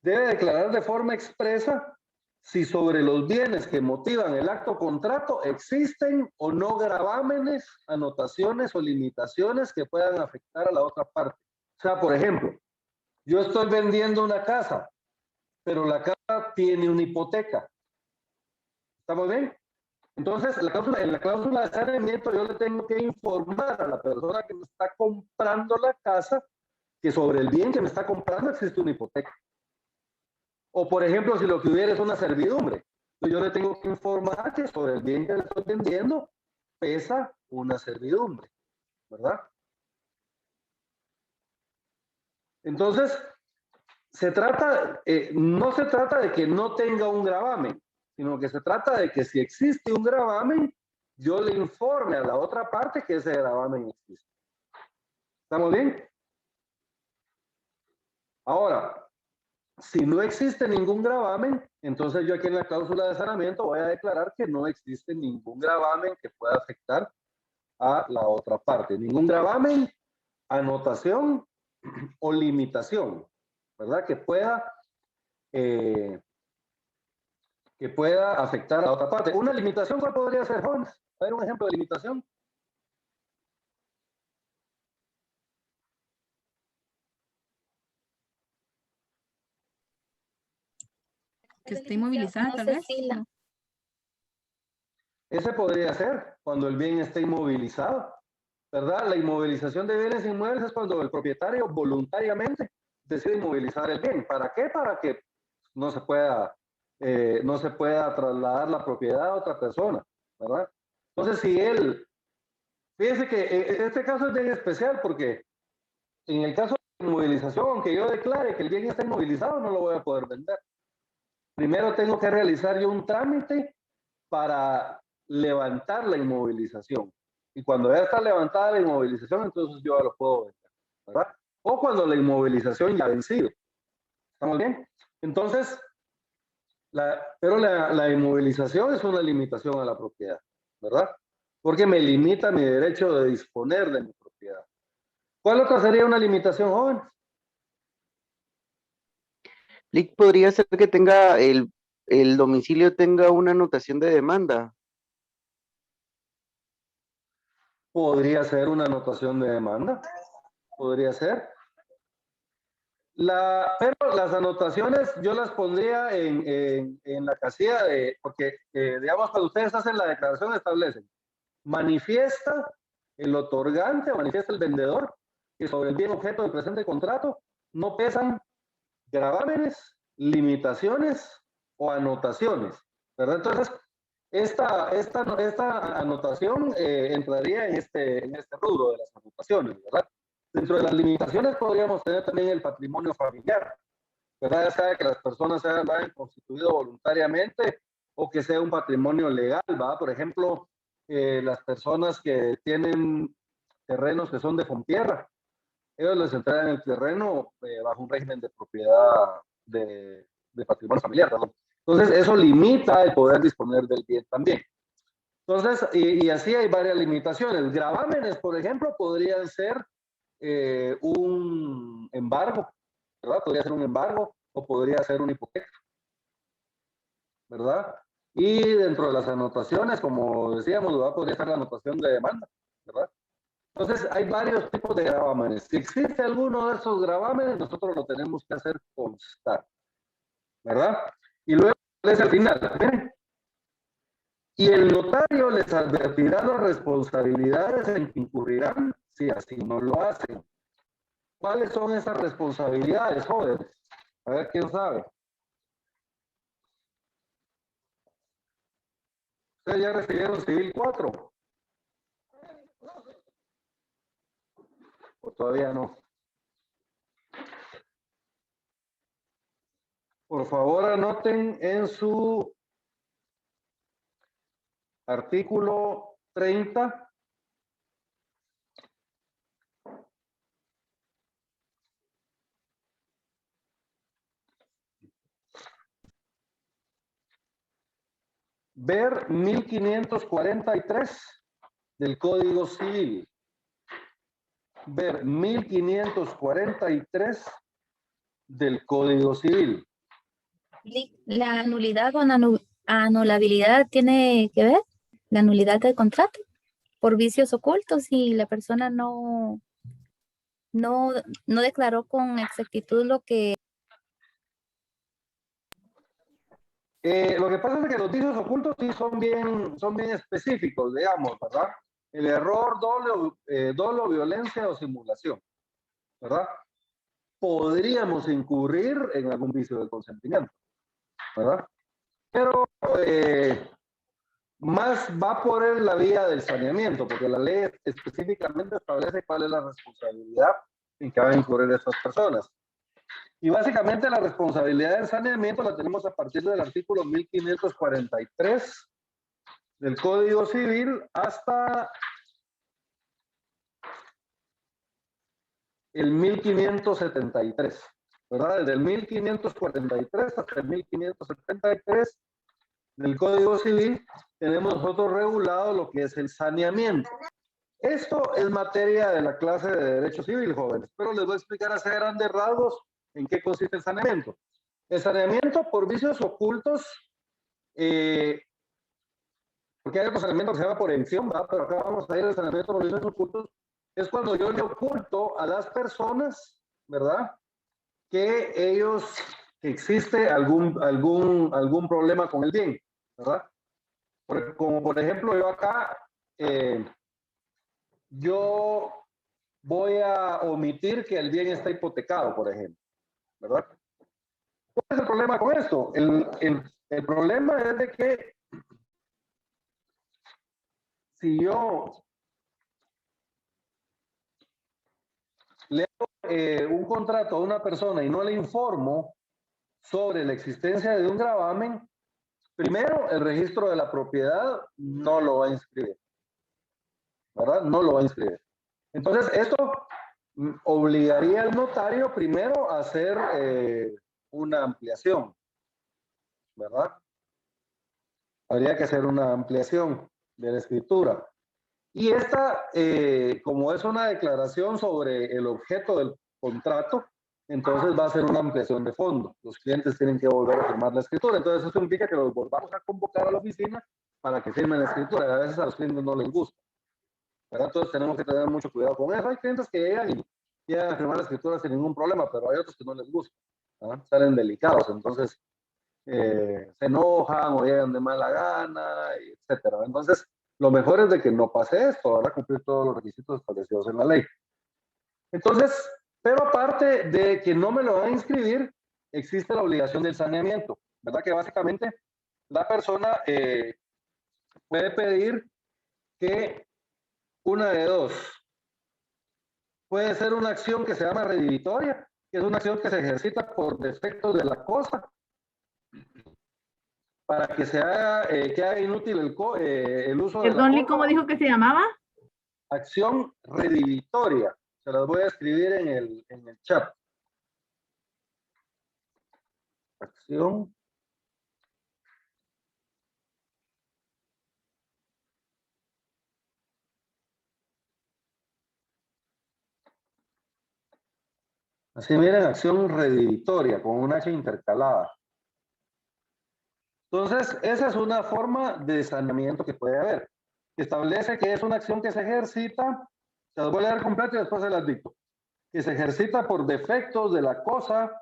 debe declarar de forma expresa si sobre los bienes que motivan el acto contrato existen o no gravámenes, anotaciones o limitaciones que puedan afectar a la otra parte. O sea, por ejemplo, yo estoy vendiendo una casa, pero la casa tiene una hipoteca. ¿Estamos bien? Entonces, en la cláusula de saneamiento yo le tengo que informar a la persona que me está comprando la casa que sobre el bien que me está comprando existe una hipoteca. O, por ejemplo, si lo que hubiera es una servidumbre, yo le tengo que informar que sobre el bien que le estoy vendiendo pesa una servidumbre, ¿verdad? Entonces, no se trata de que no tenga un gravamen, sino que se trata de que si existe un gravamen, yo le informe a la otra parte que ese gravamen existe. ¿Estamos bien? Ahora, si no existe ningún gravamen, entonces yo aquí en la cláusula de saneamiento voy a declarar que no existe ningún gravamen que pueda afectar a la otra parte. Ningún gravamen, anotación o limitación, ¿verdad? Que pueda afectar a la otra parte. Una limitación, ¿cuál podría ser, Jones? A ver, un ejemplo de limitación. Que esté inmovilizada, tal vez. Ese podría ser cuando el bien esté inmovilizado, ¿verdad? La inmovilización de bienes inmuebles es cuando el propietario voluntariamente decide inmovilizar el bien. ¿Para qué? Para que no se pueda trasladar la propiedad a otra persona, ¿verdad? Entonces, fíjese que este caso es bien especial porque en el caso de inmovilización, aunque yo declare que el bien está inmovilizado, no lo voy a poder vender. Primero tengo que realizar yo un trámite para levantar la inmovilización. Y cuando ya está levantada la inmovilización, entonces yo ya lo puedo vender, ¿verdad? O cuando la inmovilización ya ha vencido. ¿Estamos bien? Entonces, pero la inmovilización es una limitación a la propiedad, ¿verdad? Porque me limita mi derecho de disponer de mi propiedad. ¿Cuál otra sería una limitación, joven? Podría ser que tenga el domicilio tenga una anotación de demanda. Podría ser una anotación de demanda. Podría ser. Pero las anotaciones yo las pondría en la casilla porque digamos cuando ustedes hacen la declaración establecen, manifiesta el otorgante o manifiesta el vendedor que sobre el bien objeto del presente contrato no pesan gravámenes, limitaciones o anotaciones, ¿verdad? Entonces, esta anotación entraría en este rubro de las anotaciones, ¿verdad? Dentro de las limitaciones podríamos tener también el patrimonio familiar, ¿verdad? Ya sea que las personas se hayan constituido voluntariamente o que sea un patrimonio legal, ¿va? Por ejemplo, las personas que tienen terrenos que son de fontierra, ellos les entregan el terreno bajo un régimen de propiedad de patrimonio familiar, ¿verdad? Entonces, eso limita el poder disponer del bien también. Entonces, y así hay varias limitaciones. Gravámenes, por ejemplo, podrían ser un embargo, ¿verdad? Podría ser un embargo o podría ser una hipoteca, ¿verdad? Y dentro de las anotaciones, como decíamos, ¿verdad? Podría ser la anotación de demanda, ¿verdad? Entonces, hay varios tipos de gravámenes. Si existe alguno de esos gravámenes, nosotros lo tenemos que hacer constar, ¿verdad? Y luego es al final, ¿ven? Y el notario les advertirá las responsabilidades en que incurrirán si así no lo hacen. ¿Cuáles son esas responsabilidades, jóvenes? A ver, ¿quién sabe? ¿Ustedes ya recibieron Civil 4? ¿O todavía no? Por favor, anoten en su artículo 30. Ver 1543 del Código Civil. Ver 1543 del Código Civil. ¿La nulidad o anulabilidad tiene que ver? ¿La nulidad del contrato? Por vicios ocultos, si la persona no declaró con exactitud lo que... Lo que pasa es que los vicios ocultos sí son bien específicos, digamos, ¿verdad? El error, dolo, violencia o simulación, ¿verdad? Podríamos incurrir en algún vicio de consentimiento, ¿verdad? Pero más va por la vía del saneamiento, porque la ley específicamente establece cuál es la responsabilidad en que van a incurrir estas personas. Y básicamente la responsabilidad del saneamiento la tenemos a partir del artículo 1543 del Código Civil hasta el 1573, ¿verdad? Desde el 1543 hasta el 1573 del Código Civil tenemos nosotros regulado lo que es el saneamiento. Esto es materia de la clase de Derecho Civil, jóvenes, pero les voy a explicar así a grandes rasgos en qué consiste el saneamiento. El saneamiento por vicios ocultos, porque hay otro saneamiento que se llama por elección, ¿verdad? Pero acá vamos a ir al saneamiento por vicios ocultos, es cuando yo le oculto a las personas, ¿verdad? Que existe algún problema con el bien, ¿verdad? Como por ejemplo yo acá, yo voy a omitir que el bien está hipotecado, por ejemplo, ¿verdad? ¿Cuál es el problema con esto? El problema es de que si yo le hago un contrato a una persona y no le informo sobre la existencia de un gravamen, primero, el registro de la propiedad no lo va a inscribir, ¿verdad? No lo va a inscribir. Entonces, esto obligaría al notario primero a hacer una ampliación, ¿verdad? Habría que hacer una ampliación de la escritura. Y esta, como es una declaración sobre el objeto del contrato, entonces va a ser una ampliación de fondo. Los clientes tienen que volver a firmar la escritura. Entonces eso implica que los volvamos a convocar a la oficina para que firmen la escritura. Y a veces a los clientes no les gusta, ¿verdad? Entonces tenemos que tener mucho cuidado con eso. Hay clientes que llegan y llegan a firmar la escritura sin ningún problema, pero hay otros que no les gusta, ¿verdad? Salen delicados. Entonces se enojan o llegan de mala gana, etcétera. Entonces, lo mejor es de que no pase esto, ¿verdad? Cumplir todos los requisitos establecidos en la ley. Entonces, pero aparte de que no me lo van a inscribir, existe la obligación del saneamiento, ¿verdad? Que básicamente la persona puede pedir que una de dos. Puede ser una acción que se llama redivitoria, que es una acción que se ejercita por defectos de la cosa, para que se haga, que haga inútil el uso de la Perdón, cosa. ¿cómo dijo que se llamaba? Acción redivitoria. Se las voy a escribir en el chat. Acción así miren, acción redivitoria con una H intercalada. Entonces, esa es una forma de saneamiento que puede haber. Establece que es una acción que se ejercita, se las voy a leer completo y después se las dicto, que se ejercita por defectos de la cosa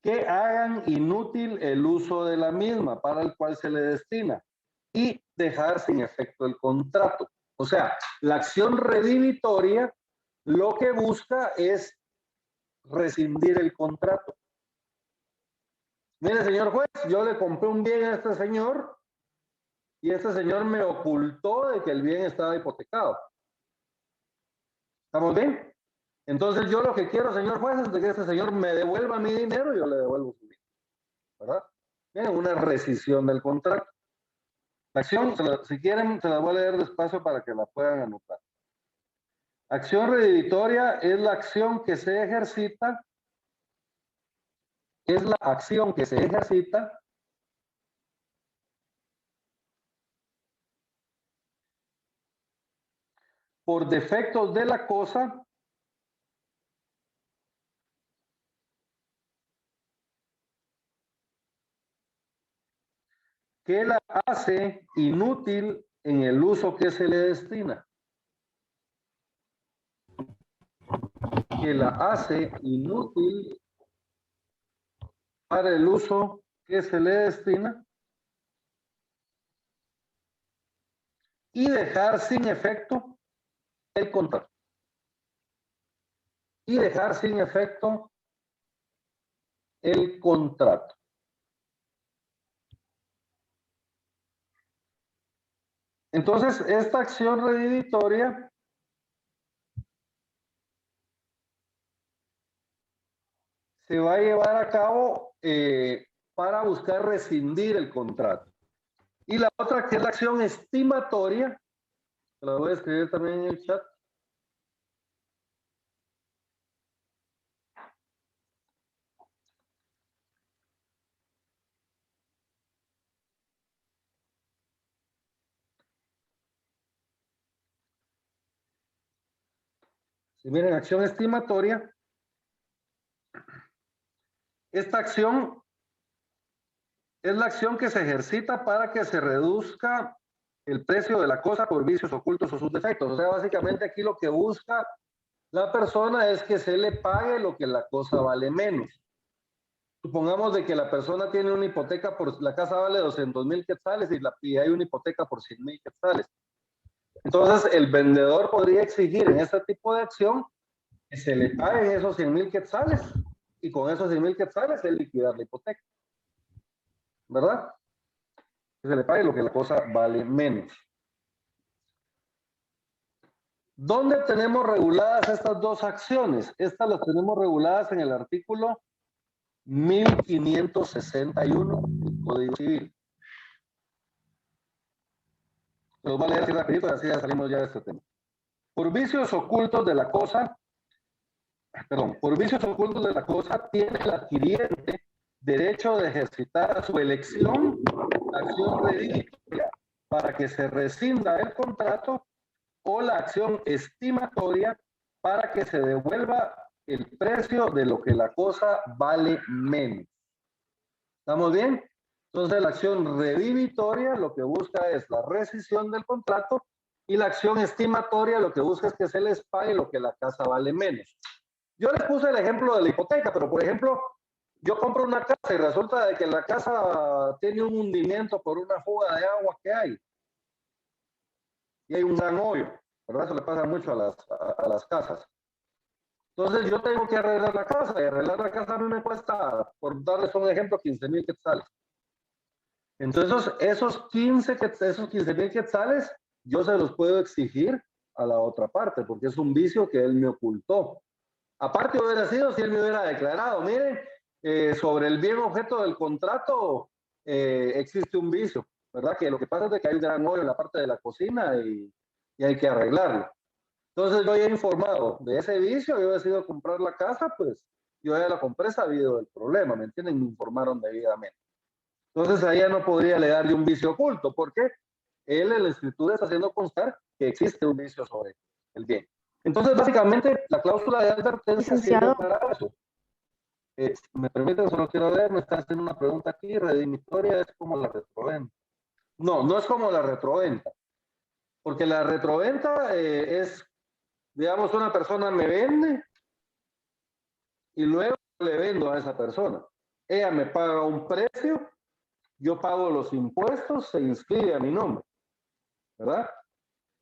que hagan inútil el uso de la misma para el cual se le destina y dejar sin efecto el contrato. O sea, la acción redivitoria lo que busca es rescindir el contrato. Mire, señor juez, yo le compré un bien a este señor y este señor me ocultó de que el bien estaba hipotecado. ¿Estamos bien? Entonces yo lo que quiero, señor juez, es de que este señor me devuelva mi dinero y yo le devuelvo su dinero, ¿verdad? Miren, una rescisión del contrato. La acción, si quieren, se la voy a leer despacio para que la puedan anotar. Acción redivitoria es la acción que se ejercita, por defectos de la cosa que la hace inútil en el uso que se le destina. Que la hace inútil para el uso que se le destina y dejar sin efecto el contrato. Y dejar sin efecto el contrato. Entonces, esta acción redivitoria se va a llevar a cabo para buscar rescindir el contrato. Y la otra, que es la acción estimatoria, la voy a escribir también en el chat. Si miren, acción estimatoria, esta acción es la acción que se ejercita para que se reduzca el precio de la cosa por vicios ocultos o sus defectos. O sea, básicamente aquí lo que busca la persona es que se le pague lo que la cosa vale menos. Supongamos de que la persona tiene una hipoteca por, la casa vale 200,000 quetzales y hay una hipoteca por 100,000 quetzales. Entonces, el vendedor podría exigir en este tipo de acción que se le paguen esos 100,000 quetzales y con esos 100,000 quetzales él liquidar la hipoteca. ¿Verdad? Que se le pague lo que la cosa vale menos. ¿Dónde tenemos reguladas estas dos acciones? Estas las tenemos reguladas en el artículo 1561 del Código Civil. Los voy a leer así rapidito, así ya salimos ya de este tema. Por vicios ocultos de la cosa, por vicios ocultos de la cosa, tiene el adquiriente derecho de ejercitar a su elección la acción redivitoria para que se rescinda el contrato o la acción estimatoria para que se devuelva el precio de lo que la cosa vale menos. ¿Estamos bien? Entonces la acción redivitoria lo que busca es la rescisión del contrato y la acción estimatoria lo que busca es que se les pague lo que la casa vale menos. Yo les puse el ejemplo de la hipoteca, pero por ejemplo, yo compro una casa y resulta de que la casa tiene un hundimiento por una fuga de agua que hay. Y hay un gran hoyo, ¿verdad? Eso le pasa mucho a las casas. Entonces yo tengo que arreglar la casa y arreglar la casa a mí me cuesta, por darles un ejemplo, 15,000 quetzales. Entonces esos 15,000 quetzales yo se los puedo exigir a la otra parte porque es un vicio que él me ocultó. Aparte hubiera sido si él me hubiera declarado, miren, sobre el bien objeto del contrato existe un vicio, ¿verdad? Que lo que pasa es que hay un gran hoyo en la parte de la cocina y hay que arreglarlo. Entonces yo ya he informado de ese vicio, yo he decidido comprar la casa, pues yo ya la compré sabido del problema, ¿me entienden? Me informaron debidamente. Entonces ahí ya no podría alegarle un vicio oculto, porque él en la escritura está haciendo constar que existe un vicio sobre el bien. Entonces básicamente la cláusula de advertencia sirve para eso. Me permiten, solo quiero ver, me está haciendo una pregunta aquí, redimitoria es como la retroventa. No, no es como la retroventa, porque la retroventa es, digamos, una persona me vende y luego le vendo a esa persona. Ella me paga un precio, yo pago los impuestos, se inscribe a mi nombre, ¿verdad?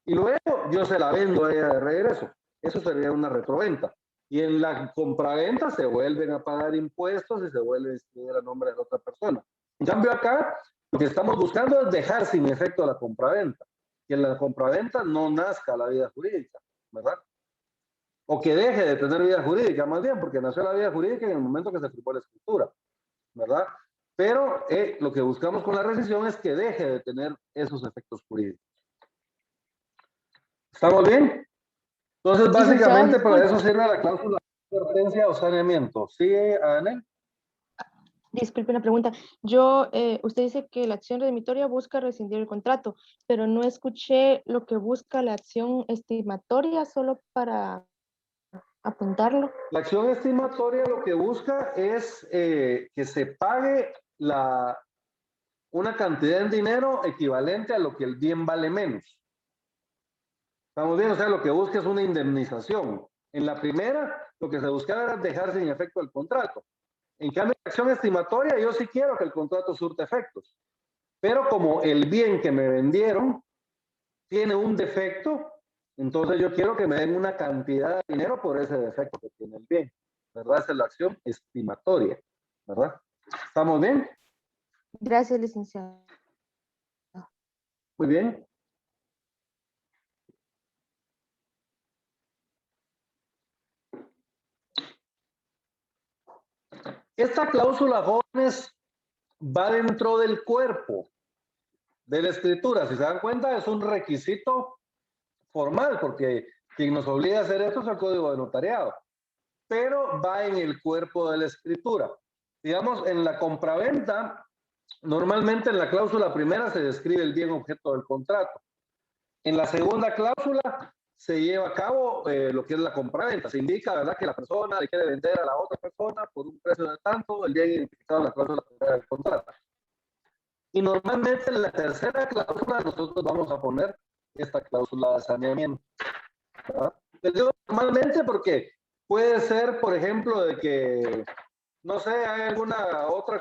Y luego yo se la vendo a ella de regreso. Eso sería una retroventa. Y en la compraventa se vuelven a pagar impuestos y se vuelve a inscribir a nombre de la otra persona. En cambio acá, lo que estamos buscando es dejar sin efecto la compraventa. Que en la compraventa no nazca la vida jurídica, ¿verdad? O que deje de tener vida jurídica, más bien, porque nació la vida jurídica en el momento que se firmó la escritura, ¿verdad? Pero lo que buscamos con la rescisión es que deje de tener esos efectos jurídicos. ¿Estamos bien? Entonces, básicamente, para eso sirve la cláusula de advertencia o saneamiento. ¿Sí, Anel? Disculpe una pregunta. Usted dice que la acción redimitoria busca rescindir el contrato, pero no escuché lo que busca la acción estimatoria, solo para apuntarlo. La acción estimatoria lo que busca es que se pague una cantidad en dinero equivalente a lo que el bien vale menos. ¿Estamos bien? O sea, lo que busca es una indemnización. En la primera, lo que se buscaba era dejar sin efecto el contrato. En cambio, la acción estimatoria, yo sí quiero que el contrato surte efectos. Pero como el bien que me vendieron tiene un defecto, entonces yo quiero que me den una cantidad de dinero por ese defecto que tiene el bien. ¿Verdad? Esa es la acción estimatoria. ¿Verdad? ¿Estamos bien? Gracias, licenciado. Muy bien. Esta cláusula, jóvenes, va dentro del cuerpo de la escritura. Si se dan cuenta, es un requisito formal, porque quien nos obliga a hacer esto es el Código de Notariado, pero va en el cuerpo de la escritura. Digamos, en la compraventa, normalmente en la cláusula primera se describe el bien objeto del contrato. En la segunda cláusula se lleva a cabo lo que es la compraventa. Se indica, ¿verdad?, que la persona le quiere vender a la otra persona por un precio de tanto, el bien identificado en la cláusula primera del contrato. Y normalmente en la tercera cláusula nosotros vamos a poner esta cláusula de saneamiento. ¿Verdad? Les digo normalmente porque puede ser, por ejemplo, de que, no sé, hay alguna otra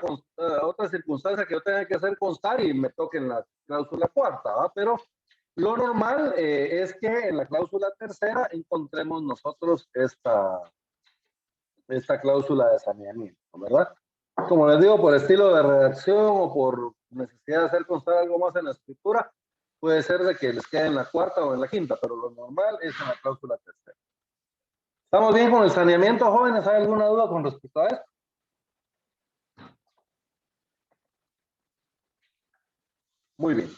circunstancia que yo tenga que hacer constar y me toque en la cláusula cuarta, ¿verdad? Pero lo normal es que en la cláusula tercera encontremos nosotros esta cláusula de saneamiento, ¿verdad? Como les digo, por estilo de redacción o por necesidad de hacer constar algo más en la escritura, puede ser de que les quede en la cuarta o en la quinta, pero lo normal es en la cláusula tercera. ¿Estamos bien con el saneamiento, jóvenes? ¿Hay alguna duda con respecto a esto? Muy bien.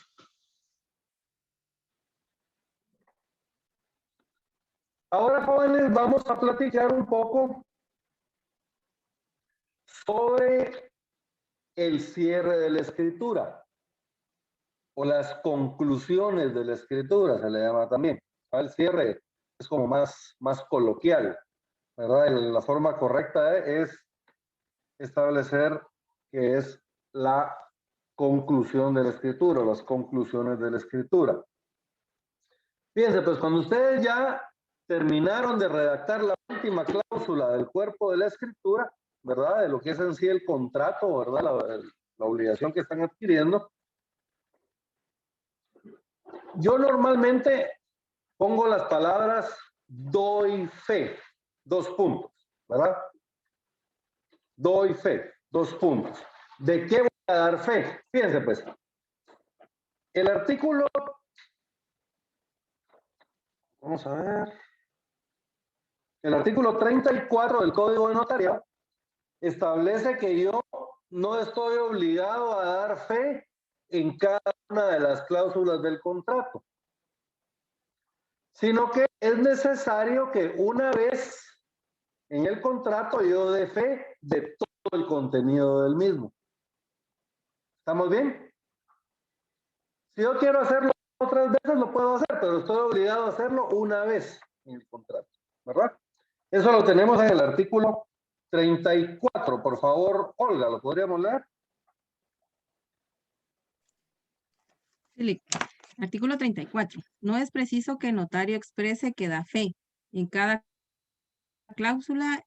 Ahora, jóvenes, vamos a platicar un poco sobre el cierre de la escritura o las conclusiones de la escritura, se le llama también. El cierre es como más coloquial, ¿verdad? La forma correcta es establecer que es la conclusión de la escritura, las conclusiones de la escritura. Fíjense, pues cuando ustedes ya terminaron de redactar la última cláusula del cuerpo de la escritura, ¿verdad? De lo que es en sí el contrato, ¿verdad? La obligación que están adquiriendo. Yo normalmente pongo las palabras doy fe, 2 puntos, ¿verdad? Doy fe, 2 puntos. ¿De qué voy a dar fe? Fíjense pues, el artículo, vamos a ver, el artículo 34 del Código de Notariado establece que yo no estoy obligado a dar fe en cada una de las cláusulas del contrato, sino que es necesario que una vez en el contrato yo dé fe de todo el contenido del mismo. ¿Estamos bien? Si yo quiero hacerlo otras veces, lo puedo hacer, pero estoy obligado a hacerlo una vez en el contrato, ¿verdad? Eso lo tenemos en el artículo 34. Por favor, Olga, ¿lo podríamos leer? Artículo 34. No es preciso que el notario exprese que da fe en cada cláusula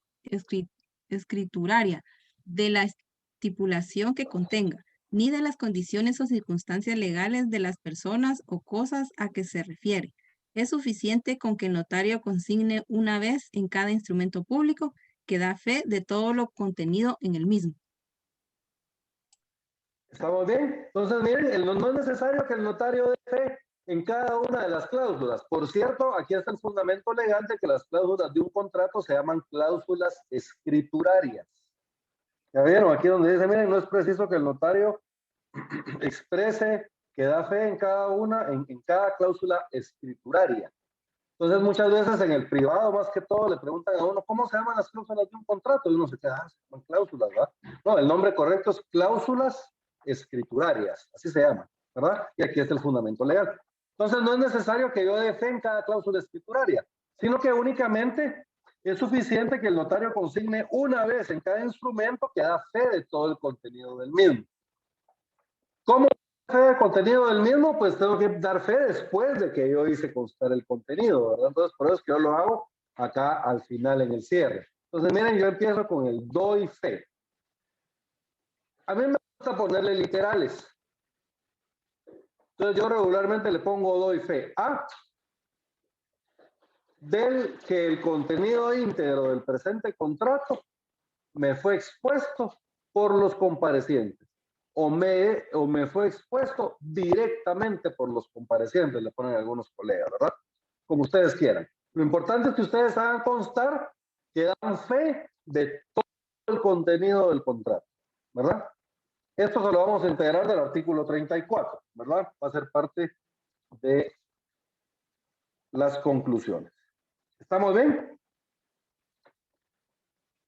escrituraria de la estipulación que contenga, ni de las condiciones o circunstancias legales de las personas o cosas a que se refiere. Es suficiente con que el notario consigne una vez en cada instrumento público que da fe de todo lo contenido en el mismo. ¿Estamos bien? Entonces, miren, no es necesario que el notario dé fe en cada una de las cláusulas. Por cierto, aquí está el fundamento legal de que las cláusulas de un contrato se llaman cláusulas escriturarias. ¿Ya vieron? Aquí donde dice, miren, no es preciso que el notario exprese que da fe en cada una, en cada cláusula escrituraria. Entonces, muchas veces en el privado, más que todo, le preguntan a uno, ¿cómo se llaman las cláusulas de un contrato? Y uno se queda, se llaman cláusulas, ¿verdad? No, el nombre correcto es cláusulas escriturarias, así se llama, ¿verdad? Y aquí está el fundamento legal. Entonces, no es necesario que yo dé fe en cada cláusula escrituraria, sino que únicamente es suficiente que el notario consigne una vez en cada instrumento que da fe de todo el contenido del mismo. ¿Cómo fe del contenido del mismo? Pues tengo que dar fe después de que yo hice constar el contenido, ¿verdad? Entonces, por eso es que yo lo hago acá al final en el cierre. Entonces, miren, yo empiezo con el doy fe. A mí me gusta ponerle literales. Entonces, yo regularmente le pongo doy fe a del que el contenido íntegro del presente contrato me fue expuesto por los comparecientes o me fue expuesto directamente por los comparecientes, le ponen algunos colegas, ¿verdad? Como ustedes quieran. Lo importante es que ustedes hagan constar que dan fe de todo el contenido del contrato, ¿verdad? Esto se lo vamos a integrar del artículo 34, ¿verdad? Va a ser parte de las conclusiones. ¿Estamos bien?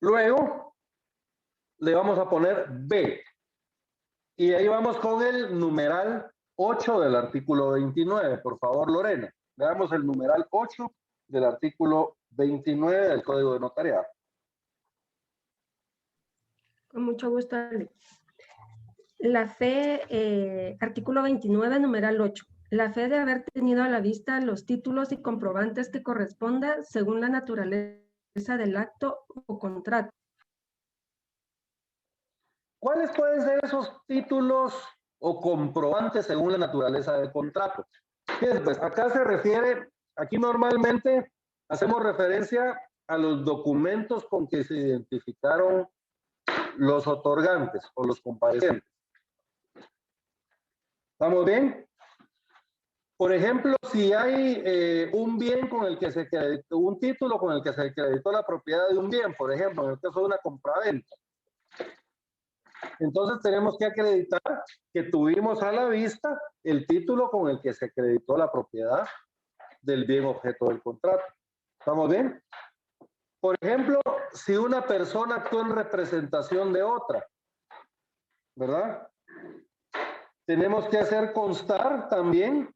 Luego le vamos a poner B. Y ahí vamos con el numeral 8 del artículo 29. Por favor, Lorena, veamos el numeral 8 del artículo 29 del Código de Notariado. Con mucho gusto, Ale. La fe, artículo 29, numeral 8. La fe de haber tenido a la vista los títulos y comprobantes que corresponda según la naturaleza del acto o contrato. ¿Cuáles pueden ser esos títulos o comprobantes según la naturaleza del contrato? Bien, pues acá se refiere, aquí normalmente hacemos referencia a los documentos con que se identificaron los otorgantes o los comparecientes. ¿Estamos bien? Por ejemplo, si hay un bien con el que se acreditó, un título con el que se acreditó la propiedad de un bien, por ejemplo, en el caso de una compraventa. Entonces tenemos que acreditar que tuvimos a la vista el título con el que se acreditó la propiedad del bien objeto del contrato. ¿Estamos bien? Por ejemplo, si una persona actuó en representación de otra, ¿verdad? Tenemos que hacer constar también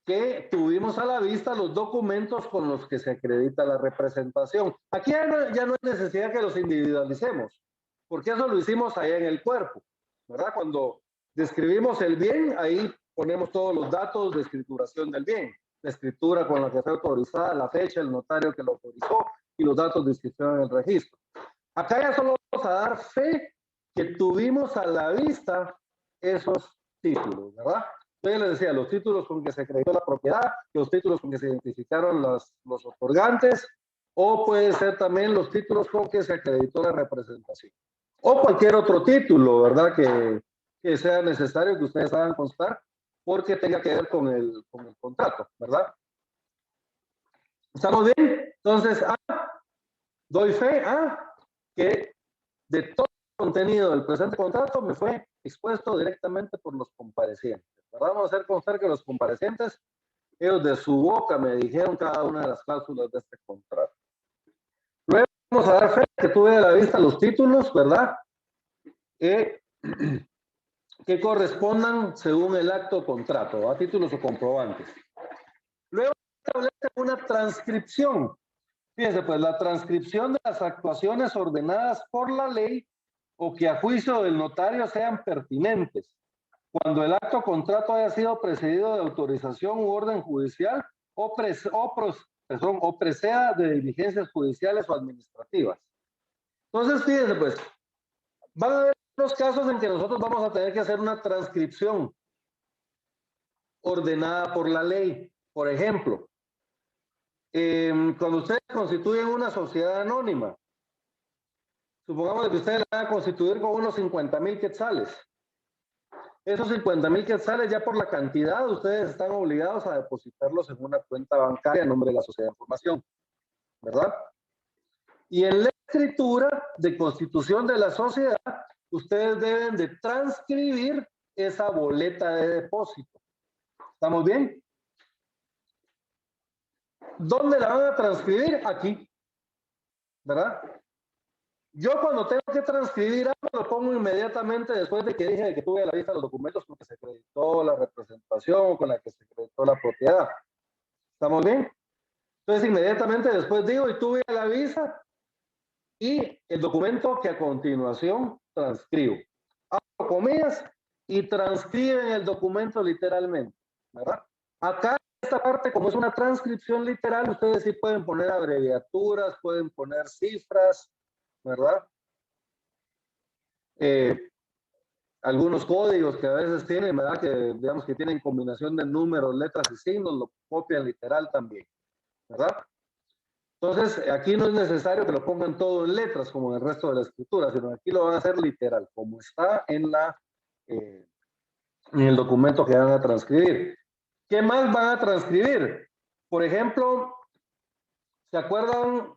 que tuvimos a la vista los documentos con los que se acredita la representación. Aquí ya no hay necesidad que los individualicemos, porque eso lo hicimos allá en el cuerpo, ¿verdad? Cuando describimos el bien, ahí ponemos todos los datos de escrituración del bien, la escritura con la que fue autorizada, la fecha, el notario que lo autorizó y los datos de inscripción en el registro. Acá ya solo vamos a dar fe que tuvimos a la vista esos títulos, ¿verdad? Yo les decía, los títulos con que se acreditó la propiedad, los títulos con que se identificaron los otorgantes, o puede ser también los títulos con que se acreditó la representación. O cualquier otro título, ¿verdad? Que sea necesario que ustedes hagan constar porque tenga que ver con el contrato, ¿verdad? ¿Estamos bien? Entonces, doy fe a que de todo el contenido del presente contrato me fue expuesto directamente por los comparecientes. ¿Verdad? Vamos a hacer constar que los comparecientes, ellos de su boca me dijeron cada una de las cláusulas de este contrato. Luego vamos a dar fe que tuve a la vista los títulos, ¿verdad? Que correspondan según el acto o contrato, a títulos o comprobantes. Luego establece una transcripción. Fíjense, pues la transcripción de las actuaciones ordenadas por la ley o que a juicio del notario sean pertinentes, cuando el acto o contrato haya sido precedido de autorización u orden judicial o preceda de diligencias judiciales o administrativas. Entonces, fíjense, pues, van a haber unos casos en que nosotros vamos a tener que hacer una transcripción ordenada por la ley. Por ejemplo, cuando ustedes constituyen una sociedad anónima, supongamos que ustedes la van a constituir con unos 50,000 quetzales. Esos 50,000 quetzales, ya por la cantidad, ustedes están obligados a depositarlos en una cuenta bancaria a nombre de la sociedad de formación, ¿verdad? Y en la escritura de constitución de la sociedad, ustedes deben de transcribir esa boleta de depósito. ¿Estamos bien? ¿Dónde la van a transcribir? Aquí, ¿verdad? Yo cuando tengo que transcribir algo lo pongo inmediatamente después de que dije que tuve a la vista los documentos con que se acreditó la representación, con la que se acreditó la propiedad. ¿Estamos bien? Entonces inmediatamente después digo y tuve a la vista y el documento que a continuación transcribo. Abro comillas y transcriben el documento literalmente, ¿verdad? Acá, esta parte, como es una transcripción literal, ustedes sí pueden poner abreviaturas, pueden poner cifras, ¿verdad? Algunos códigos que a veces tienen, ¿verdad? Que digamos que tienen combinación de números, letras y signos, lo copian literal también, ¿verdad? Entonces, aquí no es necesario que lo pongan todo en letras como en el resto de la escritura, sino aquí lo van a hacer literal, como está en el documento que van a transcribir. ¿Qué más van a transcribir? Por ejemplo, ¿se acuerdan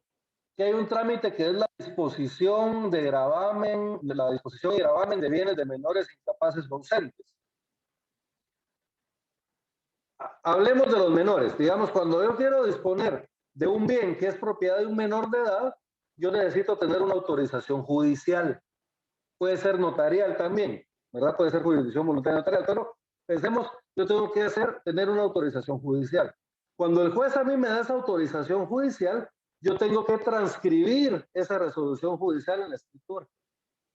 que hay un trámite que es la disposición de gravamen, de la disposición y gravamen de bienes de menores incapaces o ausentes? Hablemos de los menores. Digamos, cuando yo quiero disponer de un bien que es propiedad de un menor de edad, yo necesito tener una autorización judicial. Puede ser notarial también, ¿verdad? Puede ser jurisdicción voluntaria notarial, pero pensemos, yo tengo que tener una autorización judicial. Cuando el juez a mí me da esa autorización judicial, yo tengo que transcribir esa resolución judicial en la escritura.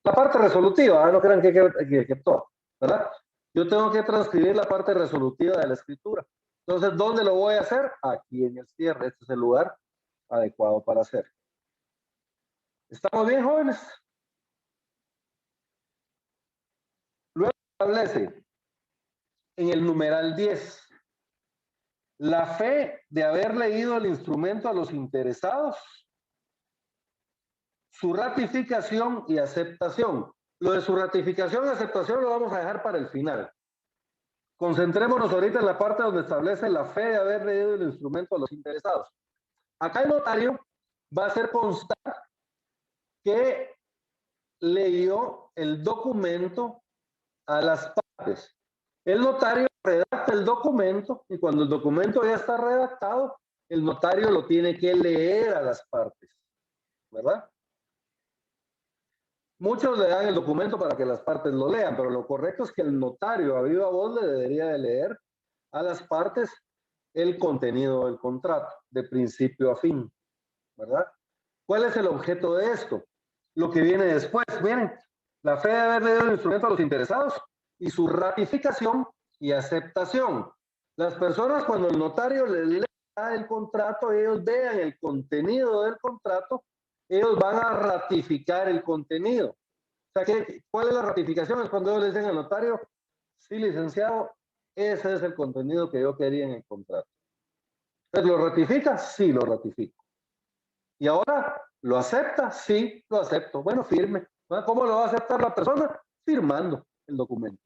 La parte resolutiva, no crean que todo, ¿verdad? Yo tengo que transcribir la parte resolutiva de la escritura. Entonces, ¿dónde lo voy a hacer? Aquí en el cierre. Este es el lugar adecuado para hacer. ¿Estamos bien, jóvenes? Luego establece en el numeral 10 la fe de haber leído el instrumento a los interesados, su ratificación y aceptación. Lo de su ratificación y aceptación lo vamos a dejar para el final. Concentrémonos ahorita en la parte donde establece la fe de haber leído el instrumento a los interesados. Acá el notario va a hacer constar que leyó el documento a las partes. El notario redacta el documento y cuando el documento ya está redactado, el notario lo tiene que leer a las partes, ¿verdad? Muchos le dan el documento para que las partes lo lean, pero lo correcto es que el notario a viva voz le debería de leer a las partes el contenido del contrato, de principio a fin, ¿verdad? ¿Cuál es el objeto de esto? Lo que viene después, miren, la fe de haber leído el instrumento a los interesados y su ratificación y aceptación. Las personas cuando el notario les lea el contrato, ellos vean el contenido del contrato, ellos van a ratificar el contenido. O sea, ¿cuál es la ratificación? Es cuando ellos le dicen al notario, sí, licenciado, ese es el contenido que yo quería en el contrato. Entonces, ¿lo ratifica? Sí, lo ratifico. ¿Y ahora lo acepta? Sí, lo acepto. Bueno, firme. ¿Cómo lo va a aceptar la persona? Firmando el documento.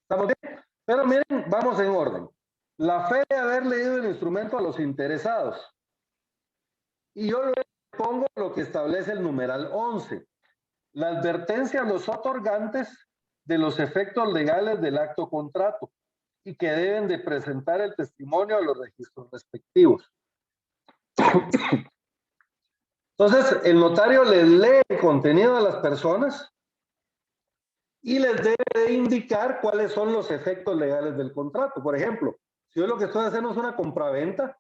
¿Estamos bien? Pero miren, vamos en orden. La fe de haber leído el instrumento a los interesados. Y yo le pongo lo que establece el numeral 11. La advertencia a los otorgantes de los efectos legales del acto contrato y que deben de presentar el testimonio a los registros respectivos. Entonces, el notario les lee el contenido a las personas y les debe de indicar cuáles son los efectos legales del contrato. Por ejemplo, si yo lo que estoy haciendo es una compraventa,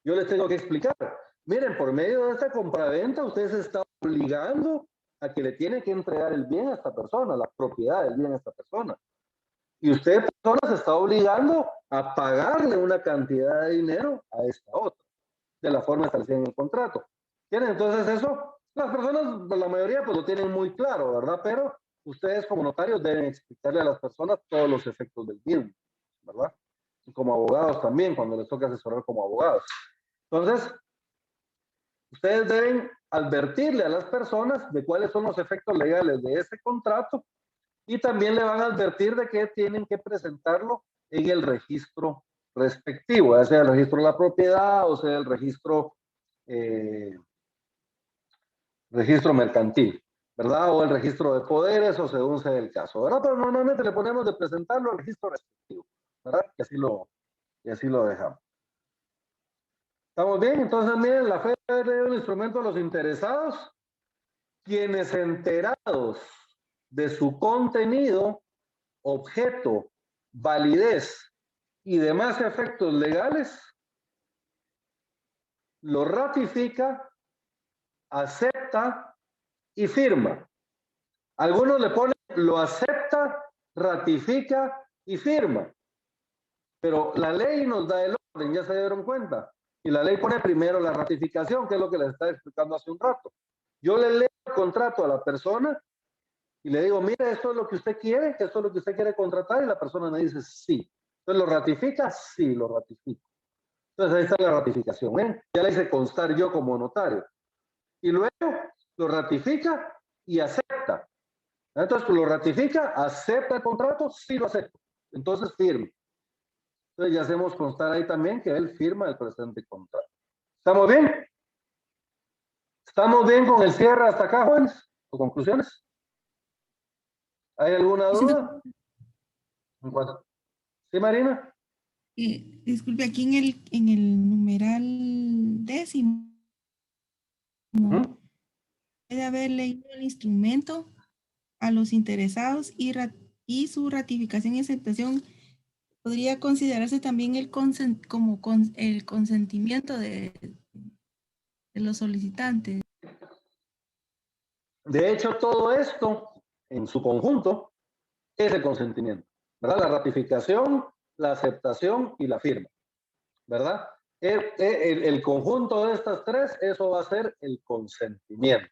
yo les tengo que explicar, miren, por medio de esta compraventa usted se está obligando a que le tiene que entregar el bien a esta persona, la propiedad del bien a esta persona. Y usted, persona, se está obligando a pagarle una cantidad de dinero a esta otra, de la forma establecida en el contrato. ¿Tienen? Entonces eso, las personas, la mayoría, pues lo tienen muy claro, ¿verdad? Pero ustedes como notarios deben explicarle a las personas todos los efectos del mismo, ¿verdad? Y como abogados también, cuando les toca asesorar como abogados. Entonces, ustedes deben advertirle a las personas de cuáles son los efectos legales de ese contrato y también le van a advertir de que tienen que presentarlo en el registro respectivo, ya sea el registro de la propiedad o sea el registro mercantil, ¿verdad? O el registro de poderes o según sea el caso, ¿verdad? Pero normalmente le ponemos de presentarlo al registro respectivo, ¿verdad? Y así lo dejamos. ¿Estamos bien? Entonces, miren, la fe de un instrumento a los interesados, quienes enterados de su contenido, objeto, validez y demás efectos legales, lo ratifica, acepta y firma. Algunos le ponen lo acepta ratifica y firma. Pero la ley nos da el orden, ya se dieron cuenta. Y la ley pone primero la ratificación, que es lo que les estaba explicando hace un rato. Yo le leo el contrato a la persona y le digo, mire, esto es lo que usted quiere, que esto es lo que usted quiere contratar, y la persona me dice sí. Entonces, ¿lo ratifica? Sí, lo ratifico. Entonces, ahí está la ratificación, ¿eh? Ya la hice constar yo como notario. Y luego lo ratifica y acepta. Entonces, lo ratifica, acepta el contrato, sí lo acepto. Entonces, firme. Entonces, ya hacemos constar ahí también que él firma el presente contrato. ¿Estamos bien? ¿Estamos bien con el cierre hasta acá, jóvenes? ¿O conclusiones? ¿Hay alguna duda? ¿Sí, Marina? Disculpe, aquí en el numeral 10 debe haber leído el instrumento a los interesados y su ratificación y aceptación podría considerarse también el consentimiento de los solicitantes. De hecho, todo esto en su conjunto es el consentimiento, ¿verdad? La ratificación, la aceptación y la firma, ¿verdad? El conjunto de estas tres, eso va a ser el consentimiento,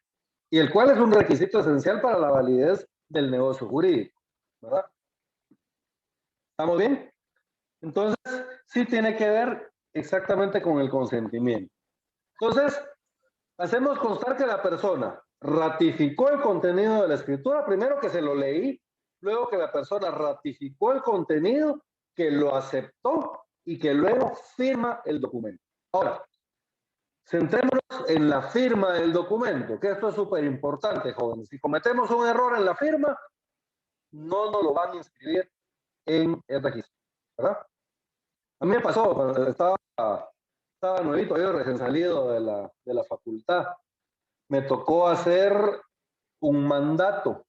y el cual es un requisito esencial para la validez del negocio jurídico, ¿verdad? ¿Estamos bien? Entonces, sí tiene que ver exactamente con el consentimiento. Entonces, hacemos constar que la persona ratificó el contenido de la escritura, primero que se lo leí, luego que la persona ratificó el contenido, que lo aceptó y que luego firma el documento. Ahora, centrémonos en la firma del documento, que esto es súper importante, jóvenes. Si cometemos un error en la firma, no nos lo van a inscribir en el registro, ¿verdad? A mí me pasó cuando estaba nuevito, yo recién salido de la facultad. Me tocó hacer un mandato,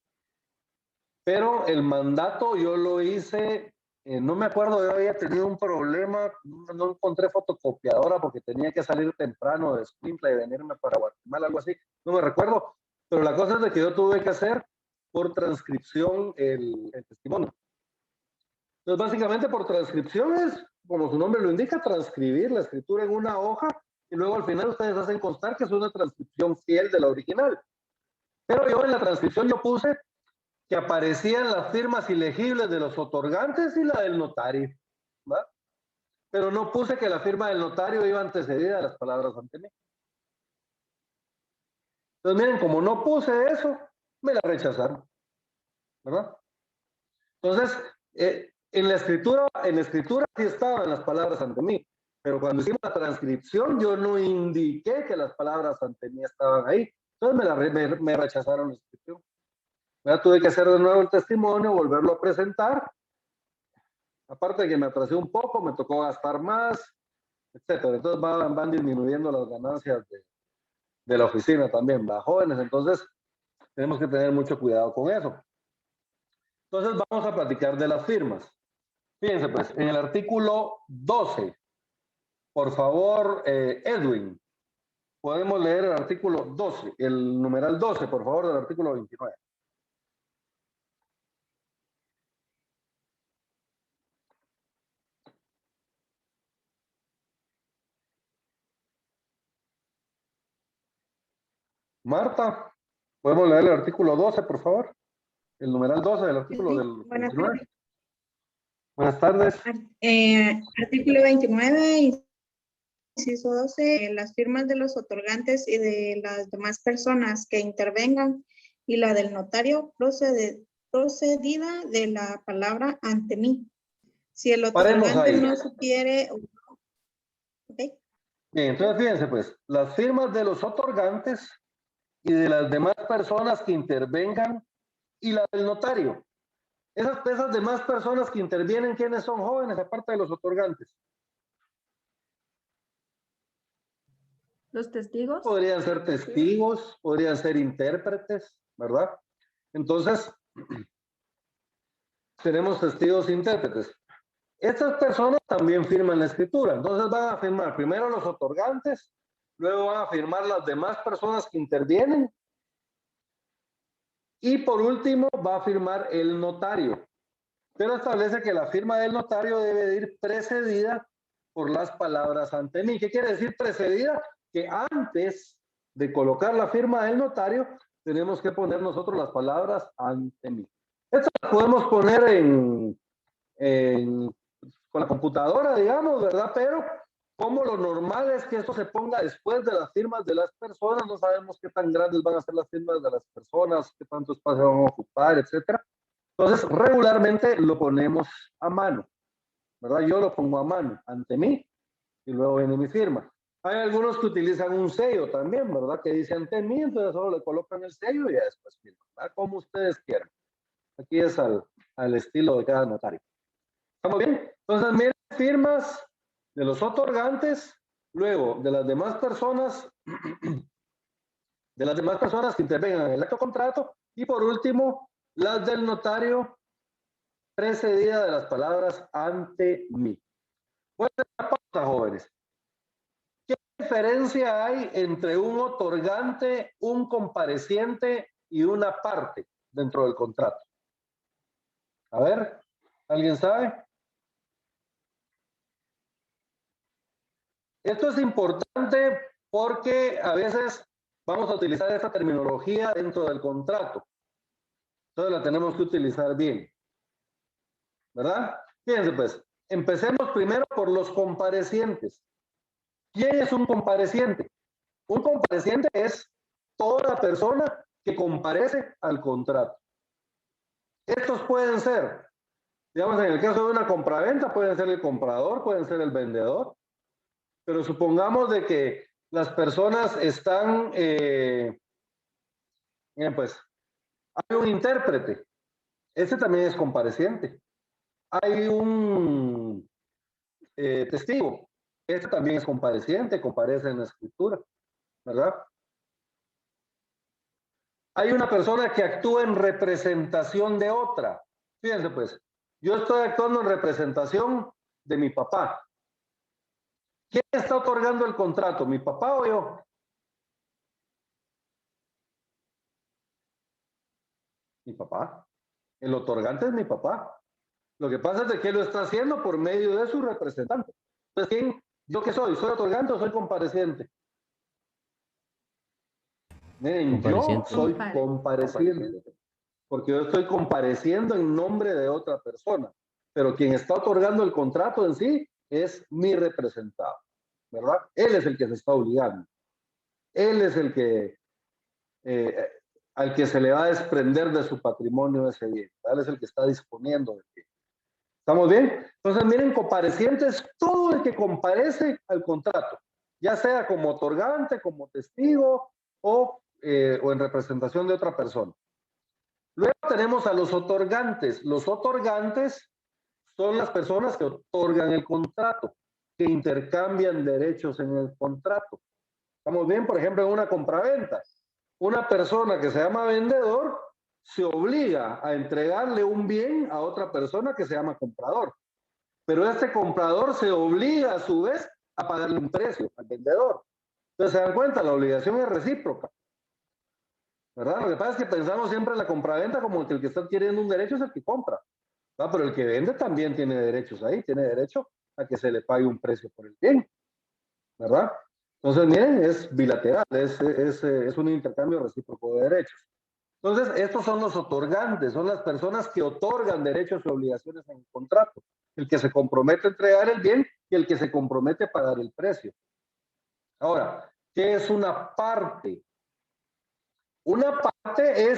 pero el mandato yo lo hice, no me acuerdo, yo había tenido un problema, no encontré fotocopiadora porque tenía que salir temprano de Escuintla y venirme para Guatemala, algo así, no me recuerdo, pero la cosa es de que yo tuve que hacer por transcripción el testimonio. Entonces, básicamente por transcripción es, como su nombre lo indica, transcribir la escritura en una hoja y luego al final ustedes hacen constar que es una transcripción fiel de la original. Pero yo en la transcripción yo puse que aparecían las firmas ilegibles de los otorgantes y la del notario, ¿va? Pero no puse que la firma del notario iba antecedida a las palabras ante mí. Entonces, miren, como no puse eso, me la rechazaron, ¿verdad? Entonces, en la escritura sí estaban las palabras ante mí, pero cuando hicimos la transcripción yo no indiqué que las palabras ante mí estaban ahí. Entonces me rechazaron la inscripción. Ya tuve que hacer de nuevo el testimonio, volverlo a presentar. Aparte de que me atrasé un poco, me tocó gastar más, etcétera. Entonces van disminuyendo las ganancias de la oficina también, ¿va? Jóvenes, entonces tenemos que tener mucho cuidado con eso. Entonces vamos a platicar de las firmas. Fíjense pues, en el artículo 12, por favor, Edwin, podemos leer el artículo 12, el numeral 12, por favor, del artículo 29. Marta, ¿podemos leer el artículo 12, por favor? El numeral 12 del artículo Sí, del buenas 29. tardes. Buenas tardes. Artículo 29, inciso 12, las firmas de los otorgantes y de las demás personas que intervengan y la del notario procedida de la palabra ante mí. Si el Paremos otorgante ahí. no supiere... Okay. Bien, entonces fíjense pues, las firmas de los otorgantes y de las demás personas que intervengan y la del notario. Esas demás personas que intervienen, ¿quiénes son, jóvenes, aparte de los otorgantes? Los testigos. Podrían ser testigos, podrían ser intérpretes, ¿verdad? Entonces, tenemos testigos e intérpretes. Estas personas también firman la escritura, entonces van a firmar primero los otorgantes, luego van a firmar las demás personas que intervienen y por último va a firmar el notario. pero establece que la firma del notario debe de ir precedida por las palabras ante mí. ¿Qué quiere decir precedida? Que antes de colocar la firma del notario, tenemos que poner nosotros las palabras ante mí. Esto lo podemos poner con la computadora, digamos, ¿verdad? Pero como lo normal es que esto se ponga después de las firmas de las personas, no sabemos qué tan grandes van a ser las firmas de las personas, qué tanto espacio van a ocupar, etcétera. Entonces, regularmente lo ponemos a mano, ¿verdad? Yo lo pongo a mano, ante mí, y luego viene mi firma. Hay algunos que utilizan un sello también, ¿verdad? Que dice ante mí, entonces solo le colocan el sello y ya después firman, ¿verdad? Como ustedes quieran. Aquí es al estilo de cada notario. ¿Estamos bien? Entonces, miren, firmas de los otorgantes, luego de las demás personas, que intervengan en el acto contrato, y por último, las del notario precedida de las palabras ante mí. Voy a hacer una pausa, jóvenes. ¿Qué diferencia hay entre un otorgante, un compareciente y una parte dentro del contrato? A ver, ¿alguien sabe? Esto es importante porque a veces vamos a utilizar esta terminología dentro del contrato. Entonces la tenemos que utilizar bien. ¿Verdad? Fíjense pues, empecemos primero por los comparecientes. ¿Quién es un compareciente? Un compareciente es toda persona que comparece al contrato. Estos pueden ser, digamos, en el caso de una compraventa, pueden ser el comprador, pueden ser el vendedor, pero supongamos de que las personas están, bien, pues, hay un intérprete, ese también es compareciente. Hay un testigo, este también es compareciente, comparece en la escritura, ¿verdad? Hay una persona que actúa en representación de otra. Fíjense pues, yo estoy actuando en representación de mi papá. ¿Quién está otorgando el contrato, mi papá o yo? Mi papá. El otorgante es mi papá. Lo que pasa es de que él lo está haciendo por medio de su representante. Entonces, ¿quién? ¿Yo qué soy? ¿Soy otorgante o soy compareciente? Miren, yo soy compareciente, porque yo estoy compareciendo en nombre de otra persona, pero quien está otorgando el contrato en sí es mi representado, ¿verdad? Él es el que se está obligando. Él es el que, al que se le va a desprender de su patrimonio ese bien. Él es el que está disponiendo de bien. ¿Estamos bien? Entonces, miren, compareciente es todo el que comparece al contrato, ya sea como otorgante, como testigo o en representación de otra persona. Luego tenemos a los otorgantes. Los otorgantes son las personas que otorgan el contrato, que intercambian derechos en el contrato. ¿Estamos bien? Por ejemplo, en una compraventa. Una persona que se llama vendedor se obliga a entregarle un bien a otra persona que se llama comprador. Pero este comprador se obliga a su vez a pagarle un precio al vendedor. Entonces, ¿se dan cuenta? La obligación es recíproca, ¿verdad? Lo que pasa es que pensamos siempre en la compraventa como que el que está adquiriendo un derecho es el que compra, ¿verdad? Pero el que vende también tiene derechos ahí, tiene derecho a que se le pague un precio por el bien, ¿verdad? Entonces, miren, es bilateral, es un intercambio recíproco de derechos. Entonces, estos son los otorgantes, son las personas que otorgan derechos y obligaciones en el contrato. El que se compromete a entregar el bien y el que se compromete a pagar el precio. Ahora, ¿qué es una parte? Una parte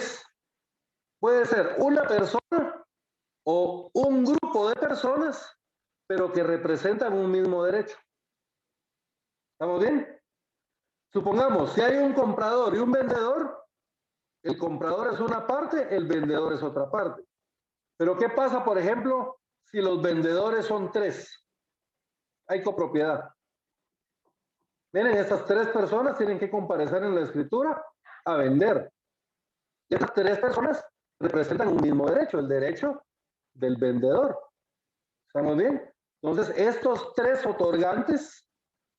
puede ser una persona o un grupo de personas, pero que representan un mismo derecho. ¿Estamos bien? Supongamos, si hay un comprador y un vendedor, el comprador es una parte, el vendedor es otra parte. Pero ¿qué pasa, por ejemplo, si los vendedores son 3? Hay copropiedad. Miren, estas 3 personas tienen que comparecer en la escritura a vender. Y estas 3 personas representan un mismo derecho, el derecho del vendedor. ¿Estamos bien? Entonces, estos 3 otorgantes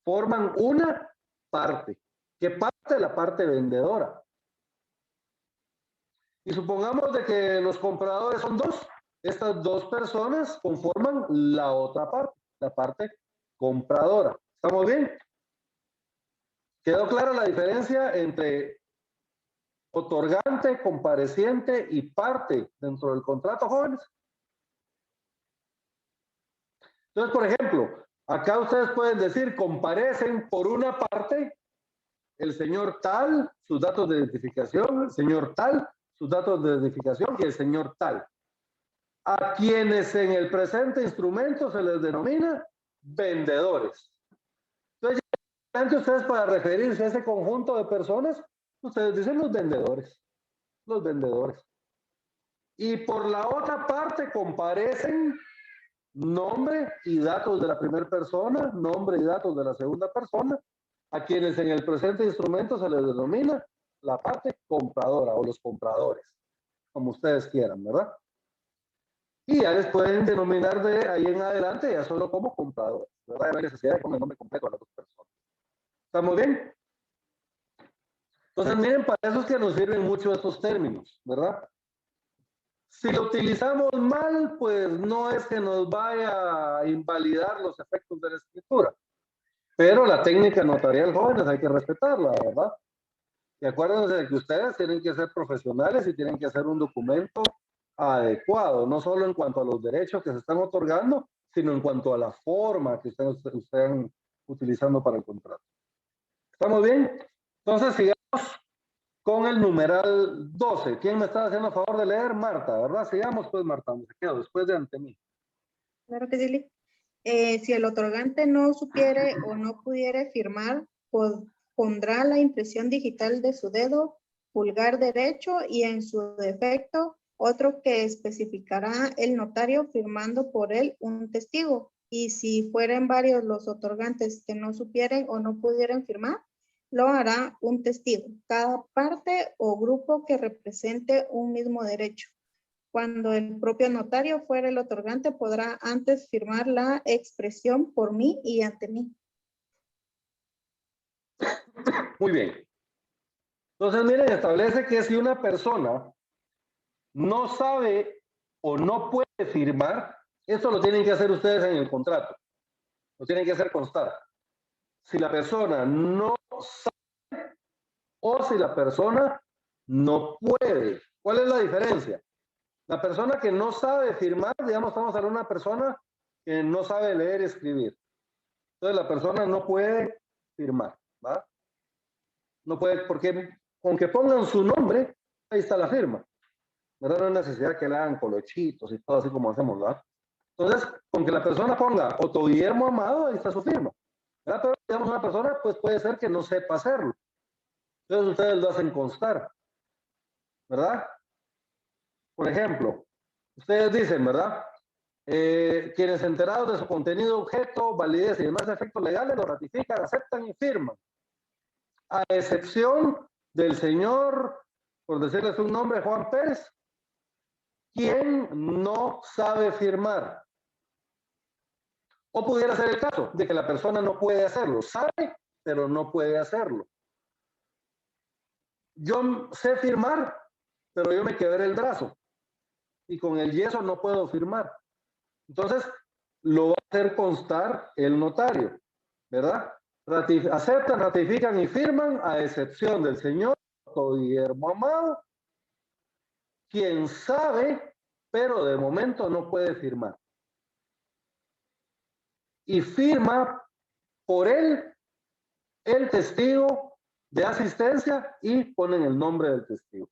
forman una parte. ¿Qué parte? La parte vendedora. Y supongamos de que los compradores son 2. Estas dos personas conforman la otra parte, la parte compradora. ¿Estamos bien? ¿Quedó clara la diferencia entre otorgante, compareciente y parte dentro del contrato, jóvenes? Entonces, por ejemplo, acá ustedes pueden decir, comparecen por una parte el señor tal, sus datos de identificación, el señor tal, sus datos de identificación y el señor tal. A quienes en el presente instrumento se les denomina vendedores. Entonces, ustedes para referirse a ese conjunto de personas, ustedes dicen los vendedores. Los vendedores. Y por la otra parte comparecen nombre y datos de la primera persona, nombre y datos de la segunda persona, a quienes en el presente instrumento se les denomina la parte compradora o los compradores, como ustedes quieran, ¿verdad? Y ya les pueden denominar de ahí en adelante ya solo como compradores, ¿verdad? No hay necesidad de poner el nombre completo a las dos personas. ¿Estamos bien? Entonces, miren, para eso es que nos sirven mucho estos términos, ¿verdad? Si lo utilizamos mal, pues no es que nos vaya a invalidar los efectos de la escritura. Pero la técnica notarial, jóvenes, hay que respetarla, ¿verdad? Y acuérdense de que ustedes tienen que ser profesionales y tienen que hacer un documento adecuado, no solo en cuanto a los derechos que se están otorgando, sino en cuanto a la forma que ustedes estén utilizando para el contrato. ¿Estamos bien? Entonces, sigamos con el numeral 12. ¿Quién me está haciendo el favor de leer? Marta, ¿verdad? Sigamos, pues, Marta, me quedo después de ante mí. Claro que sí. Si el otorgante no supiere o no pudiere firmar, pondrá la impresión digital de su dedo pulgar derecho y en su defecto otro que especificará el notario firmando por él un testigo. Y si fueren varios los otorgantes que no supieren o no pudieran firmar, lo hará un testigo, cada parte o grupo que represente un mismo derecho. Cuando el propio notario fuera el otorgante, podrá antes firmar la expresión por mí y ante mí. Muy bien. Entonces, miren, establece que si una persona no sabe o no puede firmar, eso lo tienen que hacer ustedes en el contrato. Lo tienen que hacer constar. Si la persona no sabe o si la persona no puede. ¿Cuál es la diferencia? La persona que no sabe firmar, digamos, estamos hablando de una persona que no sabe leer y escribir. Entonces la persona no puede firmar, ¿va? No puede, porque con que pongan su nombre, ahí está la firma. ¿Verdad? No hay necesidad que le hagan colochitos y todo así como hacemos, ¿verdad? Entonces, con que la persona ponga Otto Guillermo Amado, ahí está su firma. ¿Verdad? Pero, digamos, una persona, pues puede ser que no sepa hacerlo. Entonces, ustedes lo hacen constar. ¿Verdad? Por ejemplo, ustedes dicen, ¿verdad? Quienes enterados de su contenido, objeto, validez y demás efectos legales lo ratifican, aceptan y firman. A excepción del señor, por decirles un nombre, Juan Pérez, quien no sabe firmar. O pudiera ser el caso de que la persona no puede hacerlo. Sabe, pero no puede hacerlo. Yo sé firmar, pero yo me quebré el brazo. Y con el yeso no puedo firmar. Entonces, lo va a hacer constar el notario, ¿verdad? Aceptan, ratifican y firman, a excepción del señor Guillermo Amado, quien sabe, pero de momento no puede firmar. Y firma por él el testigo de asistencia y ponen el nombre del testigo.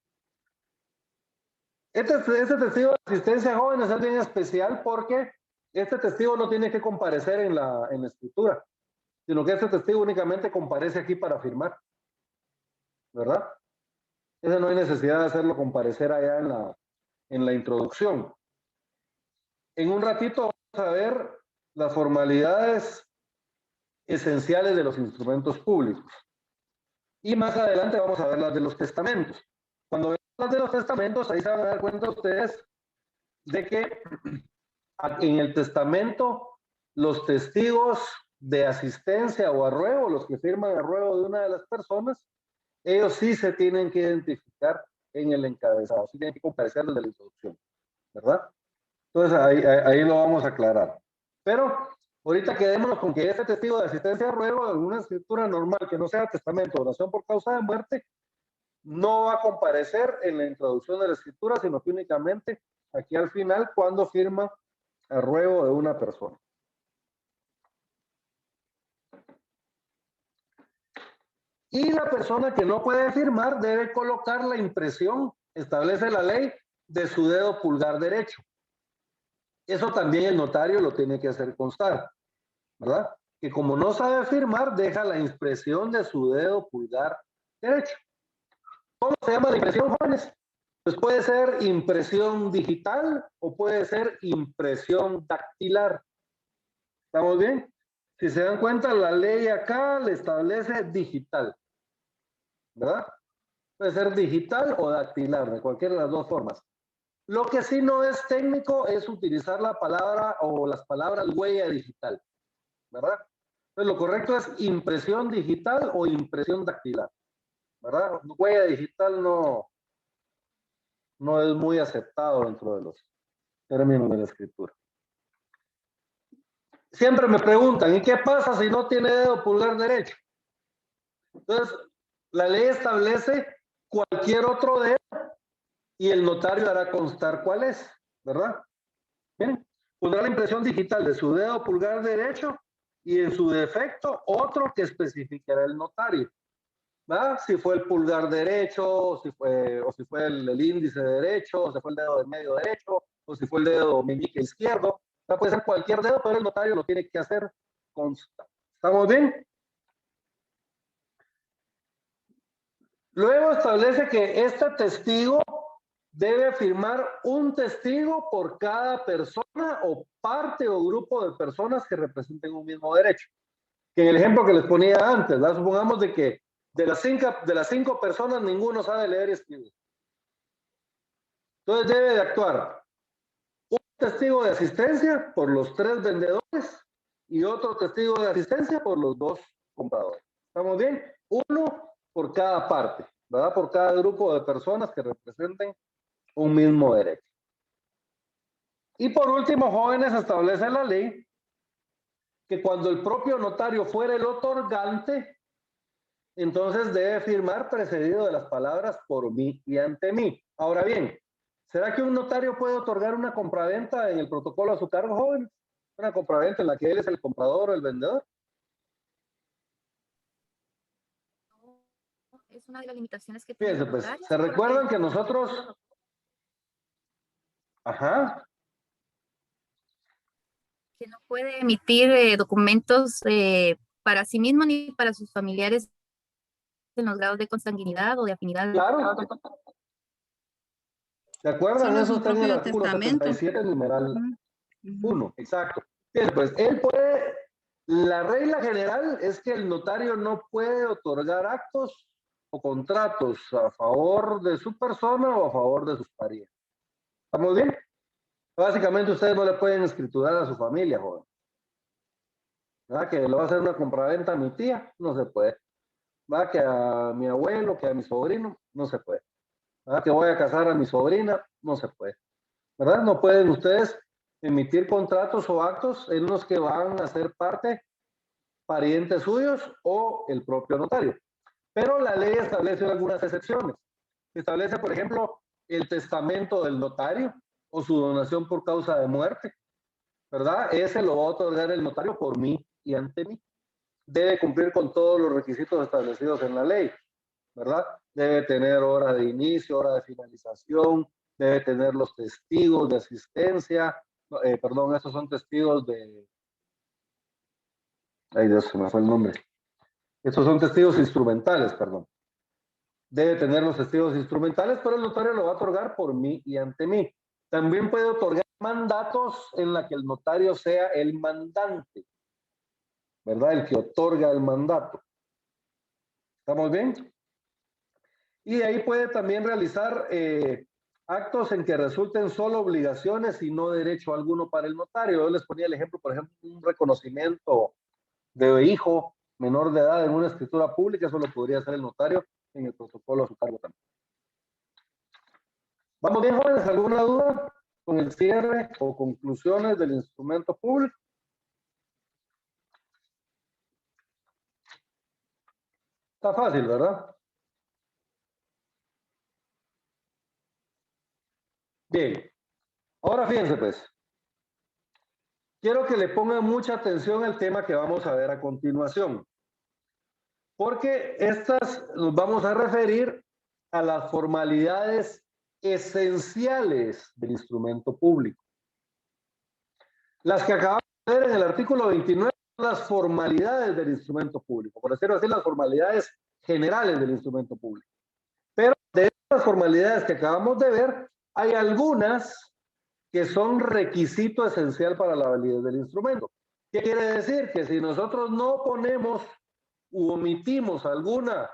Este testigo de asistencia, jóvenes, es bien especial porque este testigo no tiene que comparecer en la escritura, sino que este testigo únicamente comparece aquí para firmar, ¿verdad? Ese no hay necesidad de hacerlo comparecer allá en la introducción. En un ratito vamos a ver las formalidades esenciales de los instrumentos públicos. Y más adelante vamos a ver las de los testamentos. Cuando veamos las de los testamentos, ahí se van a dar cuenta ustedes de que en el testamento los testigos de asistencia o arruego, los que firman arruego de una de las personas, ellos sí se tienen que identificar en el encabezado, sí tienen que comparecer desde la introducción, ¿verdad? Entonces ahí lo vamos a aclarar. Pero ahorita quedémonos con que ese testigo de asistencia a ruego en una escritura normal que no sea testamento, oración por causa de muerte, no va a comparecer en la introducción de la escritura, sino que únicamente aquí al final cuando firma el ruego de una persona. Y la persona que no puede firmar debe colocar la impresión, establece la ley, de su dedo pulgar derecho. Eso también el notario lo tiene que hacer constar, ¿verdad? Que como no sabe firmar, deja la impresión de su dedo pulgar derecho. ¿Cómo se llama la impresión, jóvenes? Pues puede ser impresión digital o puede ser impresión dactilar. ¿Estamos bien? Si se dan cuenta, la ley acá le establece digital, ¿verdad? Puede ser digital o dactilar, de cualquiera de las dos formas. Lo que sí no es técnico es utilizar la palabra o las palabras huella digital, ¿verdad? Entonces lo correcto es impresión digital o impresión dactilar, ¿verdad? Huella digital no es muy aceptado dentro de los términos de la escritura. Siempre me preguntan, ¿y qué pasa si no tiene dedo pulgar derecho? Entonces, la ley establece cualquier otro dedo y el notario hará constar cuál es, ¿verdad? Miren, pondrá la impresión digital de su dedo pulgar derecho y en su defecto otro que especificará el notario, ¿verdad? Si fue el pulgar derecho, o si fue el índice derecho, o si fue el dedo de medio derecho, o si fue el dedo meñique izquierdo. Puede ser cualquier dedo, pero el notario lo tiene que hacer constar. ¿Estamos bien? Luego establece que este testigo debe firmar un testigo por cada persona o parte o grupo de personas que representen un mismo derecho. Que en el ejemplo que les ponía antes, ¿verdad? Supongamos de que de las cinco personas ninguno sabe leer y escribir. Entonces debe de actuar un testigo de asistencia por los 3 vendedores y otro testigo de asistencia por los 2 compradores. ¿Estamos bien? Uno por cada parte, ¿verdad? Por cada grupo de personas que representen un mismo derecho. Y por último, jóvenes, establece la ley que cuando el propio notario fuera el otorgante, entonces debe firmar precedido de las palabras por mí y ante mí. Ahora bien, ¿será que un notario puede otorgar una compraventa en el protocolo a su cargo, jóvenes? Una compraventa en la que él es el comprador o el vendedor. Es una de las limitaciones que tiene. Fíjense, pues, ¿se recuerdan que nosotros... Ajá. Que no puede emitir documentos para sí mismo ni para sus familiares en los grados de consanguinidad o de afinidad. Claro. ¿Se acuerdan? Solo Eso su está en el propio artículo testamento. 77, numeral 1. Exacto. Bien, pues él puede, la regla general es que el notario no puede otorgar actos o contratos a favor de su persona o a favor de sus parientes. ¿Estamos bien? Básicamente ustedes no le pueden escriturar a su familia, joven. ¿Verdad? Que le va a hacer una compraventa a mi tía, no se puede. ¿Verdad? Que a mi abuelo, que a mi sobrino, no se puede. ¿Verdad? Que voy a casar a mi sobrina, no se puede. ¿Verdad? No pueden ustedes emitir contratos o actos en los que van a ser parte parientes suyos o el propio notario. Pero la ley establece algunas excepciones. Establece, por ejemplo, el testamento del notario o su donación por causa de muerte, ¿verdad? Ese lo va a otorgar el notario por mí y ante mí. Debe cumplir con todos los requisitos establecidos en la ley, ¿verdad? Debe tener hora de inicio, hora de finalización, debe tener los testigos de asistencia, perdón, esos son testigos de... Ay Dios, se me fue el nombre. Estos son testigos instrumentales, perdón. Debe tener los testigos instrumentales, pero el notario lo va a otorgar por mí y ante mí. También puede otorgar mandatos en la que el notario sea el mandante, ¿verdad? El que otorga el mandato. ¿Estamos bien? Y de ahí puede también realizar actos en que resulten solo obligaciones y no derecho alguno para el notario. Yo les ponía el ejemplo, por ejemplo, un reconocimiento de hijo menor de edad en una escritura pública, eso lo podría hacer el notario en el protocolo a su cargo también. ¿Vamos bien, jóvenes? ¿Alguna duda? con el cierre o conclusiones del instrumento público. Está fácil, ¿verdad? Bien. Ahora fíjense pues. Quiero que le pongan mucha atención al tema que vamos a ver a continuación. Porque estas nos vamos a referir a las formalidades esenciales del instrumento público. Las que acabamos de ver en el artículo 29 son las formalidades del instrumento público, por decirlo así, las formalidades generales del instrumento público. Pero de estas formalidades que acabamos de ver, hay algunas que son requisito esencial para la validez del instrumento. ¿Qué quiere decir? Que si nosotros no ponemos u omitimos alguna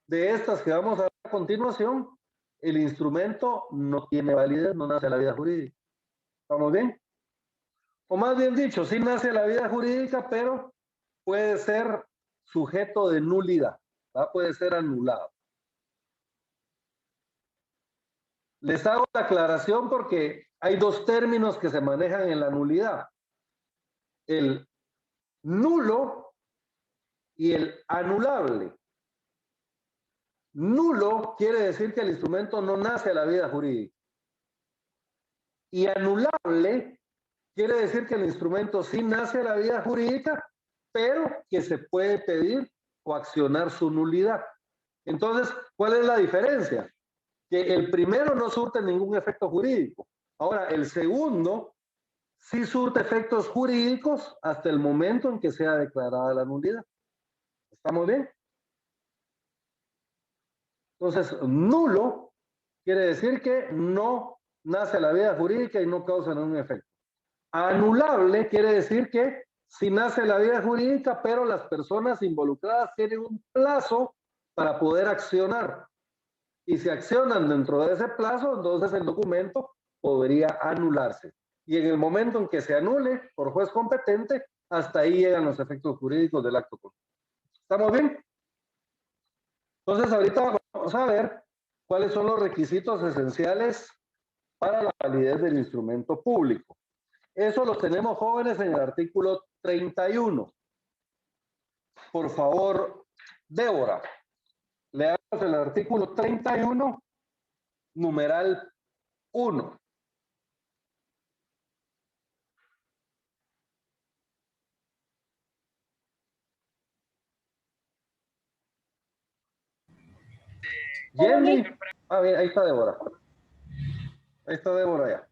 de estas que vamos a ver a continuación, el instrumento no tiene validez, no nace a la vida jurídica. ¿Estamos bien? O más bien dicho, sí nace a la vida jurídica, pero puede ser sujeto de nulidad, ¿verdad? Puede ser anulado. Les hago la aclaración porque hay dos términos que se manejan en la nulidad. El nulo y el anulable. Nulo quiere decir que el instrumento no nace a la vida jurídica. Y anulable quiere decir que el instrumento sí nace a la vida jurídica, pero que se puede pedir o accionar su nulidad. Entonces, ¿cuál es la diferencia? Que el primero no surte ningún efecto jurídico. Ahora, el segundo sí surte efectos jurídicos hasta el momento en que sea declarada la nulidad. ¿Estamos bien? Entonces, nulo quiere decir que no nace a la vida jurídica y no causa ningún efecto. Anulable quiere decir que sí nace a la vida jurídica, pero las personas involucradas tienen un plazo para poder accionar. Y si accionan dentro de ese plazo, entonces el documento podría anularse. Y en el momento en que se anule por juez competente, hasta ahí llegan los efectos jurídicos del acto. ¿Estamos bien? Entonces ahorita vamos a ver cuáles son los requisitos esenciales para la validez del instrumento público. Eso lo tenemos, jóvenes, en el artículo 31. Por favor, Débora, leamos el artículo 31, numeral 1. Jenny, bien, ahí está Débora. Ahí está Débora ya.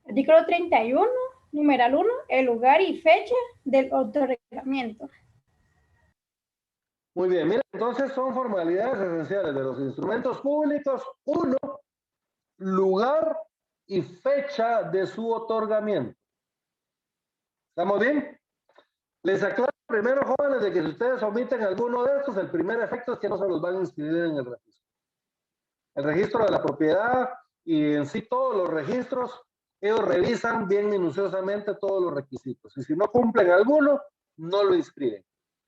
Artículo 31, numeral 1, el lugar y fecha del otorgamiento. Muy bien, mira, entonces son formalidades esenciales de los instrumentos públicos. 1, lugar y fecha de su otorgamiento. ¿Estamos bien? Les aclaro primero, jóvenes, de que si ustedes omiten alguno de estos, el primer efecto es que no se los van a inscribir en el registro. El registro de la propiedad y en sí todos los registros, ellos revisan bien minuciosamente todos los requisitos. Y si no cumplen alguno, no lo inscriben.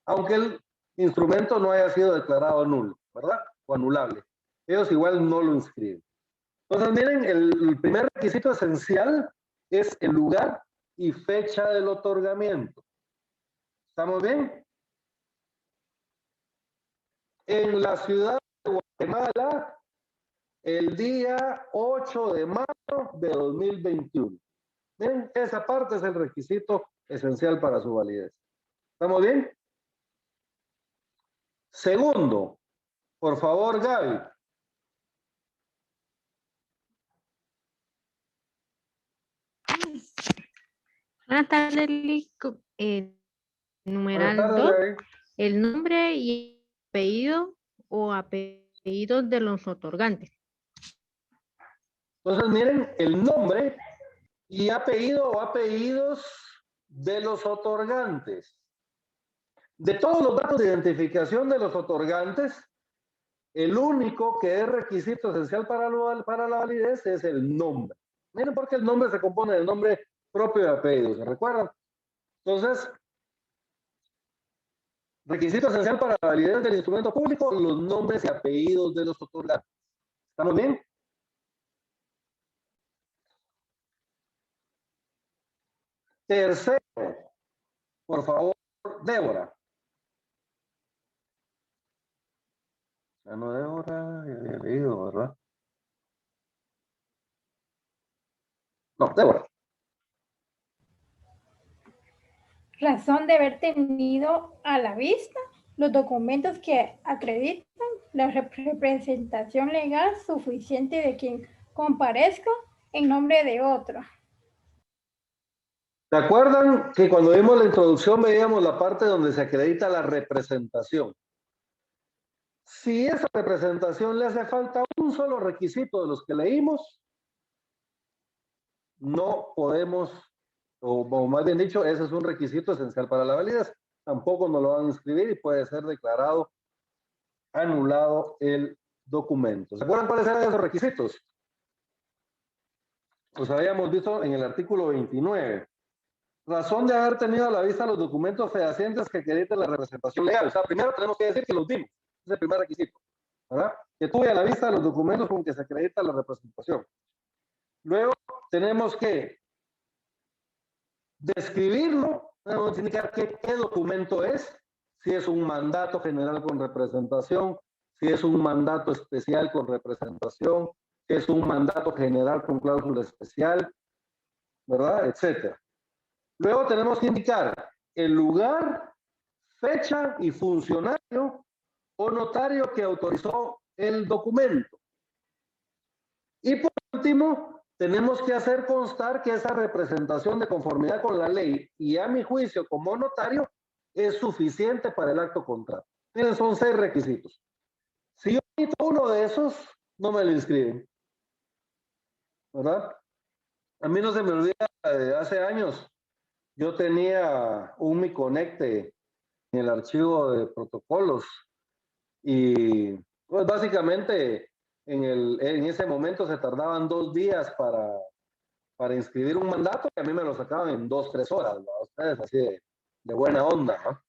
Aunque el instrumento no haya sido declarado nulo, ¿verdad? O anulable. Ellos igual no lo inscriben. Entonces, miren, el primer requisito esencial es el lugar y fecha del otorgamiento. ¿Estamos bien? En la ciudad de Guatemala, el día 8 de marzo de 2021. Miren, esa parte es el requisito esencial para su validez. ¿Estamos bien? Segundo, por favor, Gaby. Buenas tardes, Lico. Numeral 2, el nombre y apellido o apellidos de los otorgantes. Entonces, miren, el nombre y apellido o apellidos de los otorgantes. De todos los datos de identificación de los otorgantes, el único que es requisito esencial para la validez es el nombre. Miren, porque el nombre se compone del nombre propio y apellido, ¿se recuerdan? Entonces, requisito esencial para la validez del instrumento público, los nombres y apellidos de los otorgantes. ¿Estamos bien? Tercero, por favor, Débora. Ya no, Débora, ya había leído, ¿verdad? No, Débora. Razón de haber tenido a la vista los documentos que acreditan la representación legal suficiente de quien comparezca en nombre de otro. ¿Se acuerdan que cuando vimos la introducción veíamos la parte donde se acredita la representación? Si esa representación le hace falta un solo requisito de los que leímos, no podemos, o más bien dicho, ese es un requisito esencial para la validez. Tampoco nos lo van a inscribir y puede ser declarado anulado el documento. ¿Se acuerdan cuáles eran esos requisitos? Los habíamos visto en el artículo 29. Razón de haber tenido a la vista los documentos fehacientes que acrediten la representación legal. O sea, primero tenemos que decir que los vimos. Es el primer requisito, ¿verdad? Que tuve a la vista los documentos con que se acredita la representación. Luego tenemos que describirlo, tenemos que indicar qué documento es, si es un mandato general con representación, si es un mandato especial con representación, si es un mandato general con cláusula especial, ¿verdad? Etcétera. Luego tenemos que indicar el lugar, fecha y funcionario o notario que autorizó el documento. Y por último, tenemos que hacer constar que esa representación de conformidad con la ley y a mi juicio como notario es suficiente para el acto contrato. Miren, son 6 requisitos. Si yo omito uno de esos, no me lo inscriben, ¿verdad? A mí no se me olvida, hace años, yo tenía un Mi Conecte en el archivo de protocolos y pues básicamente en ese momento se tardaban 2 días para inscribir un mandato que a mí me lo sacaban en 2, 3 horas, ¿no? Ustedes así de buena onda, ¿no?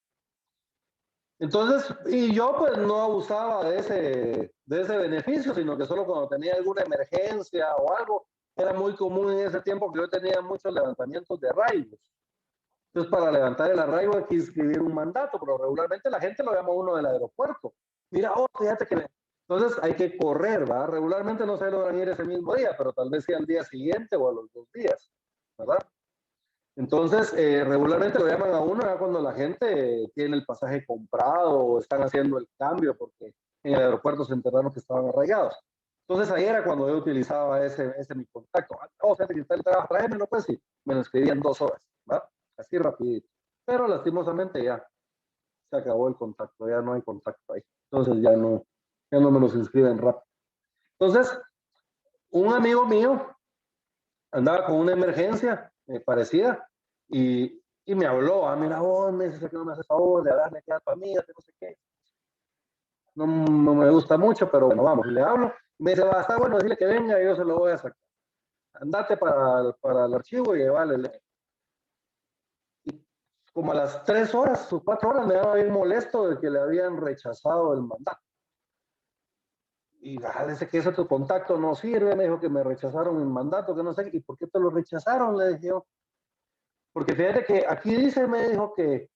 Entonces, y yo pues no abusaba de ese beneficio, sino que solo cuando tenía alguna emergencia o algo, era muy común en ese tiempo que yo tenía muchos levantamientos de arraigos. Entonces, para levantar el arraigo hay que inscribir un mandato, pero regularmente la gente lo llama uno del aeropuerto. Mira, fíjate que... Entonces hay que correr, ¿verdad? Regularmente no se logran ir ese mismo día, pero tal vez sea al día siguiente o a los 2 días, ¿verdad? Entonces, regularmente lo llaman a uno cuando la gente tiene el pasaje comprado o están haciendo el cambio porque en el aeropuerto se enteraron que estaban arraigados. Entonces, ahí era cuando yo utilizaba ese mi contacto. Fíjate que está el trabajo, tráemelo pues, y me lo escribían en 2 horas, ¿verdad? Así rapidito. Pero lastimosamente ya se acabó el contacto, ya no hay contacto ahí. Entonces ya no me los inscriben rápido. Entonces, un amigo mío andaba con una emergencia parecida y me habló, mira, me dice que no me haces favor de darle aquí a tu amiga, que no sé qué. No me gusta mucho, pero bueno, vamos, le hablo. Me dice, está bueno, decirle que venga y yo se lo voy a sacar. Andate para el archivo y llevarle. Y como a las 3 horas o 4 horas me daba bien molesto de que le habían rechazado el mandato. Y dice que ese tu contacto no sirve, me dijo que me rechazaron el mandato, que no sé, ¿y por qué te lo rechazaron? Le dije yo. Porque fíjate que aquí dice, me dijo que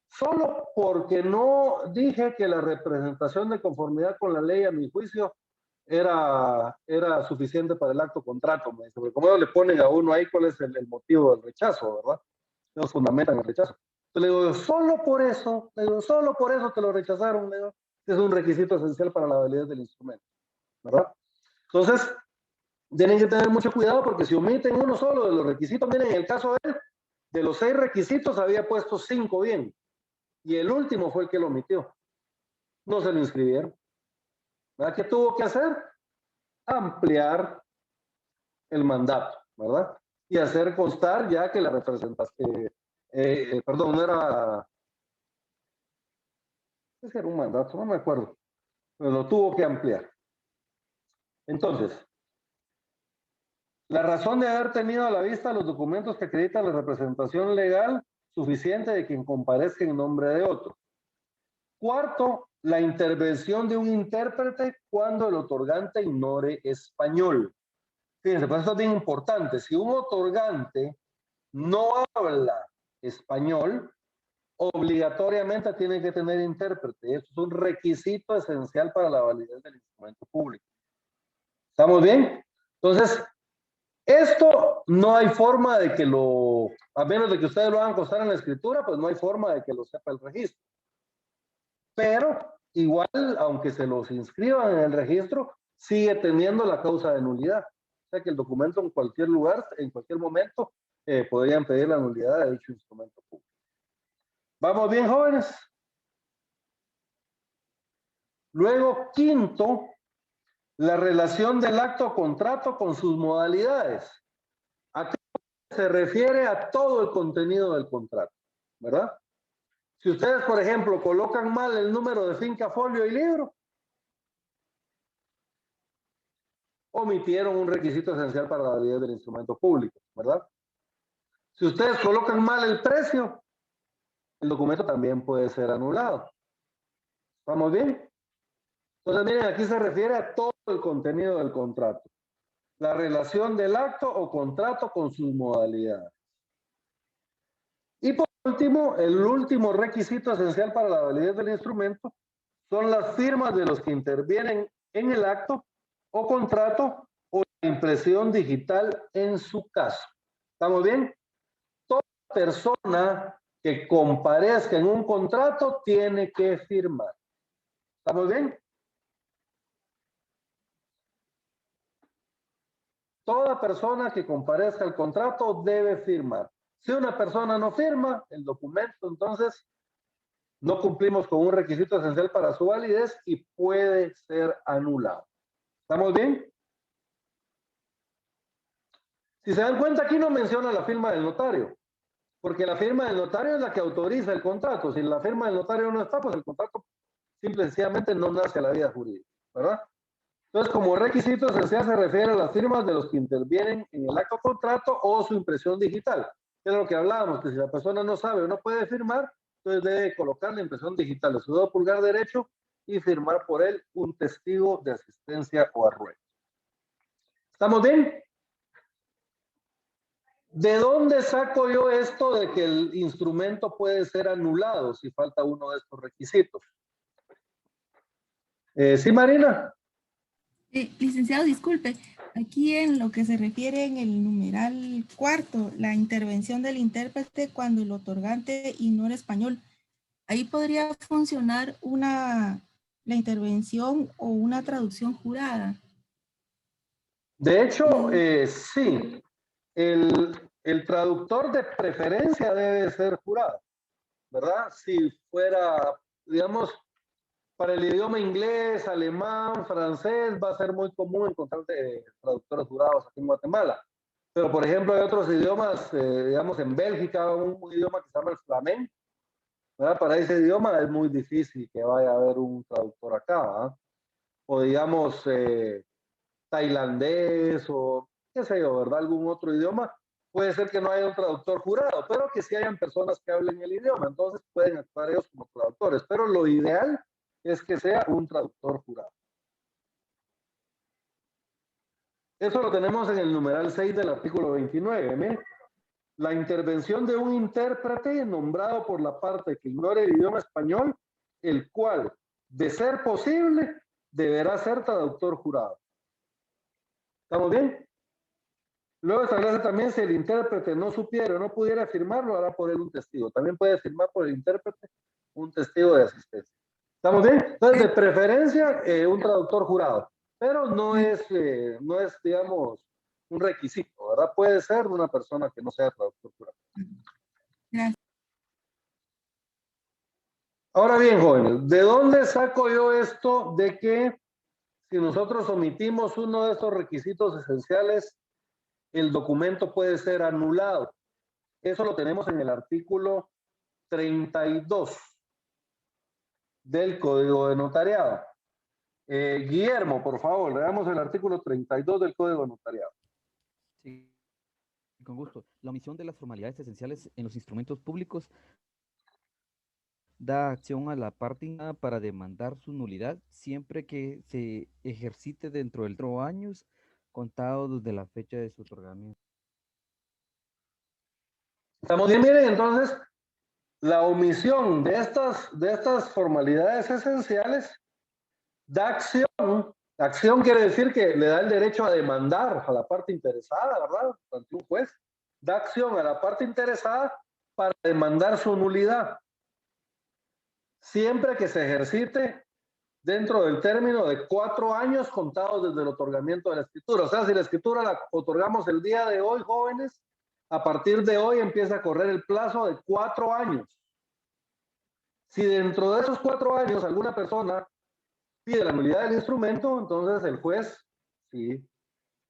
solo porque no dije que la representación de conformidad con la ley, a mi juicio, era suficiente para el acto contrato, me dice, porque como ellos le ponen a uno ahí cuál es el motivo del rechazo, ¿verdad? Ellos fundamentan el rechazo. Entonces le digo, solo por eso te lo rechazaron, le digo. Es un requisito esencial para la validez del instrumento, ¿verdad? Entonces, tienen que tener mucho cuidado porque si omiten uno solo de los requisitos, miren, en el caso de él, de los 6 requisitos había puesto 5 bien, y el último fue el que lo omitió. No se lo inscribieron. ¿Verdad? ¿Qué tuvo que hacer? Ampliar el mandato, ¿verdad? Y hacer constar ya que la representación, perdón, no era... Ese era un mandato, no me acuerdo, pero lo tuvo que ampliar. Entonces, la razón de haber tenido a la vista los documentos que acreditan la representación legal suficiente de quien comparezca en nombre de otro. Cuarto, la intervención de un intérprete cuando el otorgante ignore español. Fíjense, pues esto es bien importante. Si un otorgante no habla español, obligatoriamente tiene que tener intérprete. Eso es un requisito esencial para la validez del instrumento público. ¿Estamos bien? Entonces, esto no hay forma de que lo, a menos de que ustedes lo hagan constar en la escritura, pues no hay forma de que lo sepa el registro. Pero igual, aunque se los inscriban en el registro, sigue teniendo la causa de nulidad. O sea que el documento en cualquier lugar, en cualquier momento, podrían pedir la nulidad de dicho instrumento público. ¿Vamos bien, jóvenes? Luego, quinto, la relación del acto o contrato con sus modalidades. Aquí se refiere a todo el contenido del contrato, ¿verdad? Si ustedes, por ejemplo, colocan mal el número de finca, folio y libro, omitieron un requisito esencial para la validez del instrumento público, ¿verdad? Si ustedes colocan mal el precio, el documento también puede ser anulado. ¿Estamos bien? Entonces, miren, aquí se refiere a todo el contenido del contrato. La relación del acto o contrato con sus modalidades. Y por último, el último requisito esencial para la validez del instrumento son las firmas de los que intervienen en el acto o contrato o la impresión digital en su caso. ¿Estamos bien? Toda persona que comparezca en un contrato tiene que firmar. ¿Estamos bien? Toda persona que comparezca al contrato debe firmar. Si una persona no firma el documento, entonces no cumplimos con un requisito esencial para su validez y puede ser anulado. ¿Estamos bien? Si se dan cuenta, aquí no menciona la firma del notario, porque la firma del notario es la que autoriza el contrato. Si la firma del notario no está, pues el contrato simple y sencillamente no nace a la vida jurídica, ¿verdad? Entonces, como requisito esencial se refiere a las firmas de los que intervienen en el acto contrato o su impresión digital. Es lo que hablábamos, que si la persona no sabe o no puede firmar, entonces debe colocar la impresión digital de su dedo pulgar derecho y firmar por él un testigo de asistencia o arruego. ¿Estamos bien? ¿De dónde saco yo esto de que el instrumento puede ser anulado si falta uno de estos requisitos? ¿Sí, Marina? Licenciado, disculpe, aquí en lo que se refiere en el numeral cuarto, la intervención del intérprete cuando el otorgante ignora español, ahí podría funcionar la intervención o una traducción jurada. De hecho, sí. El traductor de preferencia debe ser jurado, ¿verdad? Si fuera, digamos, para el idioma inglés, alemán, francés, va a ser muy común encontrar traductores jurados aquí en Guatemala. Pero, por ejemplo, hay otros idiomas, digamos, en Bélgica, un idioma que se llama el flamenco, ¿verdad? Para ese idioma es muy difícil que vaya a haber un traductor acá, ¿verdad? O, digamos, tailandés o qué sé yo, ¿verdad? Algún otro idioma. Puede ser que no haya un traductor jurado, pero que sí hayan personas que hablen el idioma. Entonces pueden actuar ellos como traductores. Pero lo ideal es que sea un traductor jurado. Eso lo tenemos en el numeral 6 del artículo 29. ¿eh? La intervención de un intérprete nombrado por la parte que ignore el idioma español, el cual, de ser posible, deberá ser traductor jurado. ¿Estamos bien? Luego establece también si el intérprete no supiera o no pudiera firmarlo, hará por él un testigo. También puede firmar por el intérprete un testigo de asistencia. ¿Estamos bien? Entonces, de preferencia, un traductor jurado. Pero no es, digamos, un requisito, ¿verdad? Puede ser una persona que no sea traductor jurado. Gracias. Ahora bien, jóvenes, ¿de dónde saco yo esto de que si nosotros omitimos uno de estos requisitos esenciales, el documento puede ser anulado? Eso lo tenemos en el artículo 32 del Código de Notariado. Guillermo, por favor, leamos el artículo 32 del Código de Notariado. Sí, con gusto. La omisión de las formalidades esenciales en los instrumentos públicos da acción a la parte para demandar su nulidad siempre que se ejercite dentro del 3 años contados desde la fecha de su otorgamiento. ¿Estamos bien? Miren, entonces, la omisión de estas formalidades esenciales da acción. Acción quiere decir que le da el derecho a demandar a la parte interesada, ¿verdad? Ante un juez. Da acción a la parte interesada para demandar su nulidad. Siempre que se ejercite dentro del término de 4 años contados desde el otorgamiento de la escritura. O sea, si la escritura la otorgamos el día de hoy, jóvenes, a partir de hoy empieza a correr el plazo de 4 años. Si dentro de esos 4 años alguna persona pide la nulidad del instrumento, entonces el juez, si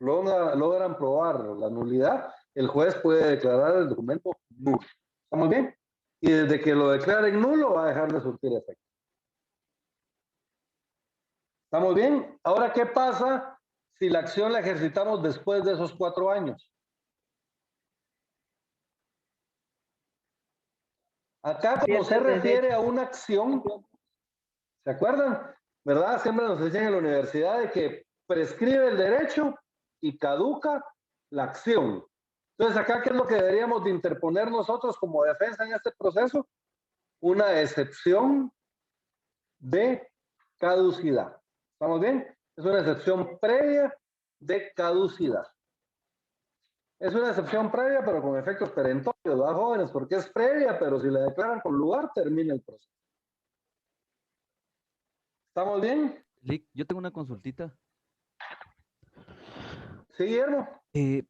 logran probar la nulidad, el juez puede declarar el documento nulo. ¿Estamos bien? Y desde que lo declaren nulo va a dejar de surtir efecto. ¿Estamos bien? Ahora, ¿qué pasa si la acción la ejercitamos después de esos 4 años? Acá, como se refiere a una acción, ¿se acuerdan? ¿Verdad? Siempre nos decían en la universidad de que prescribe el derecho y caduca la acción. Entonces, acá, ¿qué es lo que deberíamos de interponer nosotros como defensa en este proceso? Una excepción de caducidad. ¿Estamos bien? Es una excepción previa de caducidad. Es una excepción previa, pero con efectos perentorios, ¿verdad, jóvenes? Porque es previa, pero si la declaran con lugar, termina el proceso. ¿Estamos bien? Lick, yo tengo una consultita. Sí, Guillermo.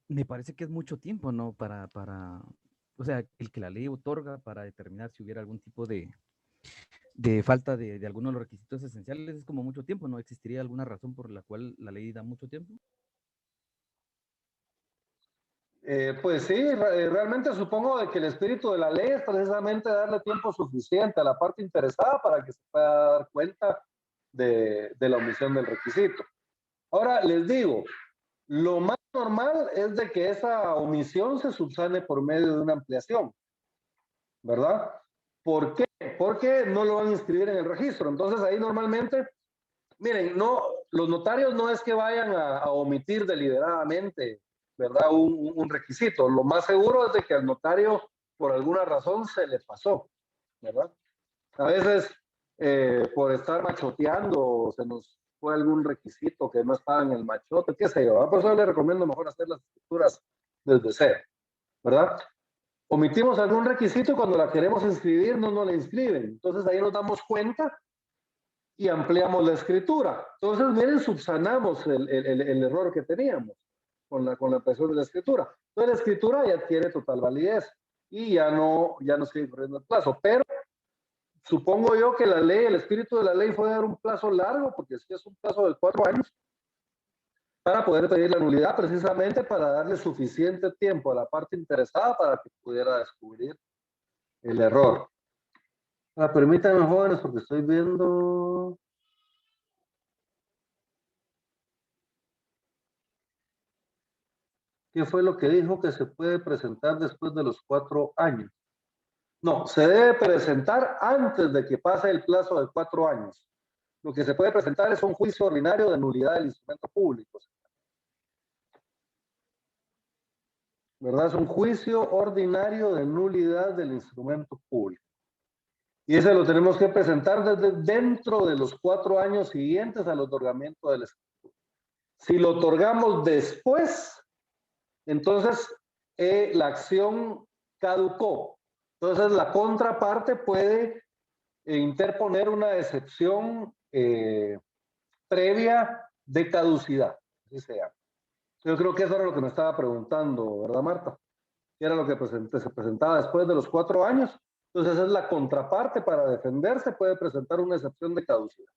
Me parece que es mucho tiempo, ¿no? O sea, el que la ley otorga para determinar si hubiera algún tipo de falta de alguno de los requisitos esenciales es como mucho tiempo, ¿no? ¿Existiría alguna razón por la cual la ley da mucho tiempo? Pues sí, realmente supongo de que el espíritu de la ley es precisamente darle tiempo suficiente a la parte interesada para que se pueda dar cuenta de la omisión del requisito. Ahora, les digo, lo más normal es de que esa omisión se subsane por medio de una ampliación, ¿verdad? ¿Por qué? Porque no lo van a inscribir en el registro. Entonces ahí normalmente, miren, los notarios no es que vayan a omitir deliberadamente, ¿verdad? Un requisito. Lo más seguro es de que al notario, por alguna razón, se le pasó, ¿verdad? A veces, por estar machoteando, se nos fue algún requisito que no estaba en el machote, qué sé yo, ¿verdad? Por eso le recomiendo mejor hacer las escrituras desde cero, ¿verdad? Omitimos algún requisito y cuando la queremos inscribir no nos la inscriben. Entonces ahí nos damos cuenta y ampliamos la escritura. Entonces, miren, subsanamos el error que teníamos con la ampliación de la escritura. Entonces la escritura ya adquiere total validez y ya no sigue corriendo el plazo. Pero supongo yo que la ley, el espíritu de la ley fue dar un plazo largo, porque si es un plazo de 4 años, para poder pedir la nulidad, precisamente para darle suficiente tiempo a la parte interesada para que pudiera descubrir el error. Permítanme, jóvenes, porque estoy viendo... ¿Qué fue lo que dijo que se puede presentar después de los 4 años? No, se debe presentar antes de que pase el plazo de 4 años. Lo que se puede presentar es un juicio ordinario de nulidad del instrumento público. ¿Verdad? Es un juicio ordinario de nulidad del instrumento público. Y ese lo tenemos que presentar desde dentro de los 4 años siguientes al otorgamiento del escritura. Si lo otorgamos después, entonces la acción caducó. Entonces la contraparte puede interponer una excepción previa de caducidad. Así se llama. Yo creo que eso era lo que me estaba preguntando, ¿verdad, Marta? ¿Qué era lo que se presentaba después de los 4 años? Entonces es la contraparte para defenderse, puede presentar una excepción de caducidad.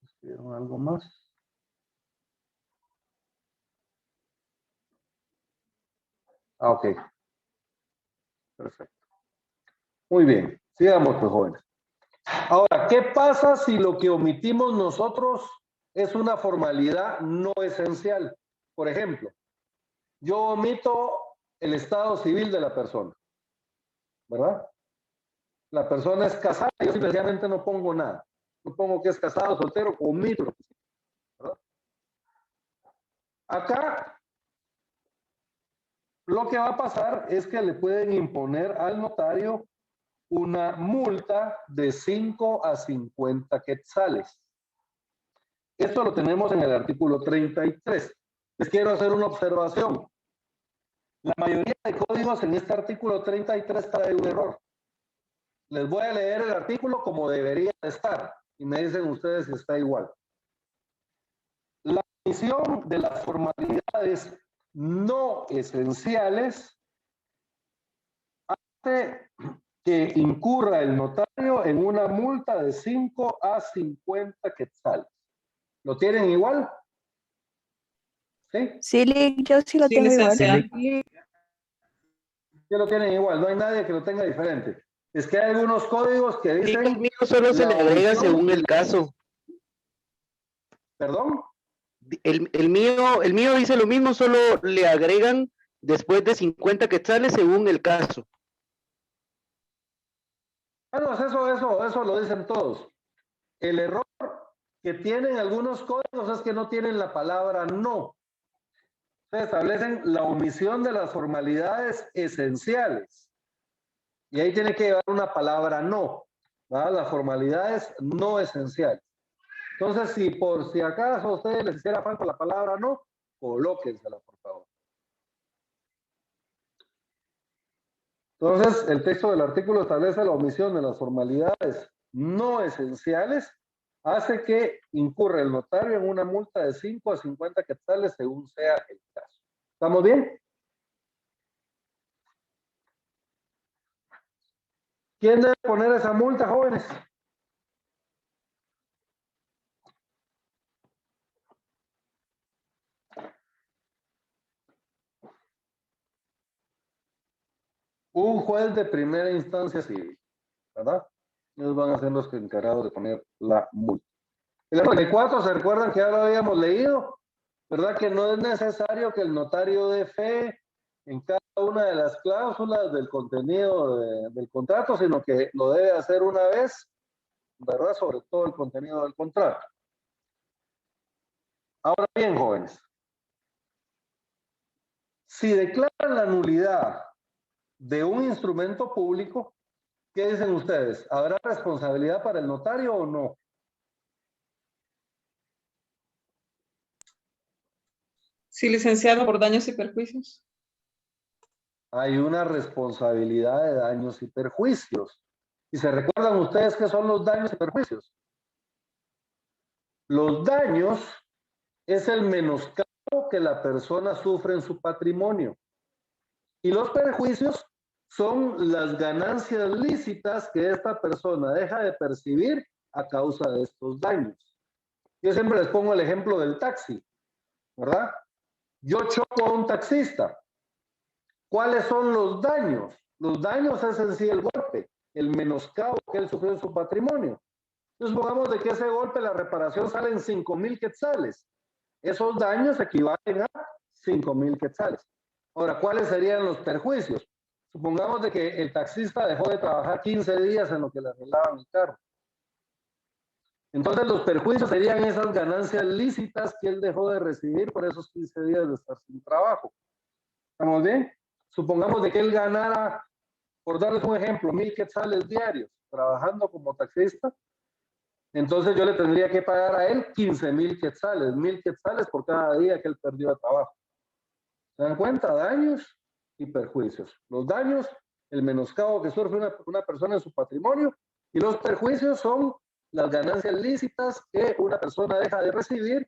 ¿Escribieron algo más? Ok. Perfecto. Muy bien. Sigamos, pues, jóvenes. Ahora, ¿qué pasa si lo que omitimos nosotros es una formalidad no esencial? Por ejemplo, yo omito el estado civil de la persona, ¿verdad? La persona es casada, yo simplemente no pongo nada. No pongo que es casado, soltero, omito, ¿verdad? Acá lo que va a pasar es que le pueden imponer al notario una multa de 5 a 50 quetzales. Esto lo tenemos en el artículo 33. Les quiero hacer una observación. La mayoría de códigos en este artículo 33 trae un error. Les voy a leer el artículo como debería estar y me dicen ustedes si está igual. La omisión de las formalidades no esenciales hace que incurra el notario en una multa de 5 a 50 quetzales. ¿Lo tienen igual? ¿Sí? Sí, yo sí lo tengo igual. Sí lo tienen igual, no hay nadie que lo tenga diferente. Es que hay algunos códigos que dicen... El mío solo se le agrega según el caso. ¿Perdón? El mío dice lo mismo, solo le agregan después de 50 quetzales según el caso. Bueno, eso lo dicen todos. El error que tienen algunos códigos es que no tienen la palabra no. Se establecen la omisión de las formalidades esenciales. Y ahí tiene que llevar una palabra no, ¿verdad? Las formalidades no esenciales. Entonces, si por si acaso a ustedes les hiciera falta la palabra no, colóquensela, por favor. Entonces, el texto del artículo establece la omisión de las formalidades no esenciales, hace que incurra el notario en una multa de 5 a 50 quetzales según sea el caso. ¿Estamos bien? ¿Quién debe poner esa multa, jóvenes? Un juez de primera instancia civil, ¿verdad? Ellos van a ser los encargados de poner la multa. El 44, ¿se recuerdan que ya lo habíamos leído? ¿Verdad que no es necesario que el notario dé fe en cada una de las cláusulas del contenido del contrato, sino que lo debe hacer una vez, ¿verdad? Sobre todo el contenido del contrato. Ahora bien, jóvenes, si declaran la nulidad de un instrumento público, ¿qué dicen ustedes? ¿Habrá responsabilidad para el notario o no? Sí, licenciado, por daños y perjuicios. Hay una responsabilidad de daños y perjuicios. ¿Y se recuerdan ustedes qué son los daños y perjuicios? Los daños es el menoscabo que la persona sufre en su patrimonio. Y los perjuicios son las ganancias lícitas que esta persona deja de percibir a causa de estos daños. Yo siempre les pongo el ejemplo del taxi, ¿verdad? Yo choco a un taxista. ¿Cuáles son los daños? Los daños es en sí el golpe, el menoscabo que él sufrió en su patrimonio. Entonces, supongamos de que ese golpe, la reparación sale en 5,000 quetzales. Esos daños equivalen a 5,000 quetzales. Ahora, ¿cuáles serían los perjuicios? Supongamos de que el taxista dejó de trabajar 15 días en lo que le arreglaban el carro. Entonces, los perjuicios serían esas ganancias lícitas que él dejó de recibir por esos 15 días de estar sin trabajo. ¿Estamos bien? Supongamos de que él ganara, por darles un ejemplo, 1,000 quetzales diarios trabajando como taxista. Entonces yo le tendría que pagar a él 15,000 quetzales, 1,000 quetzales por cada día que él perdió de trabajo. ¿Se dan cuenta? Daños y perjuicios. Los daños, el menoscabo que sufre una persona en su patrimonio, y los perjuicios son las ganancias lícitas que una persona deja de recibir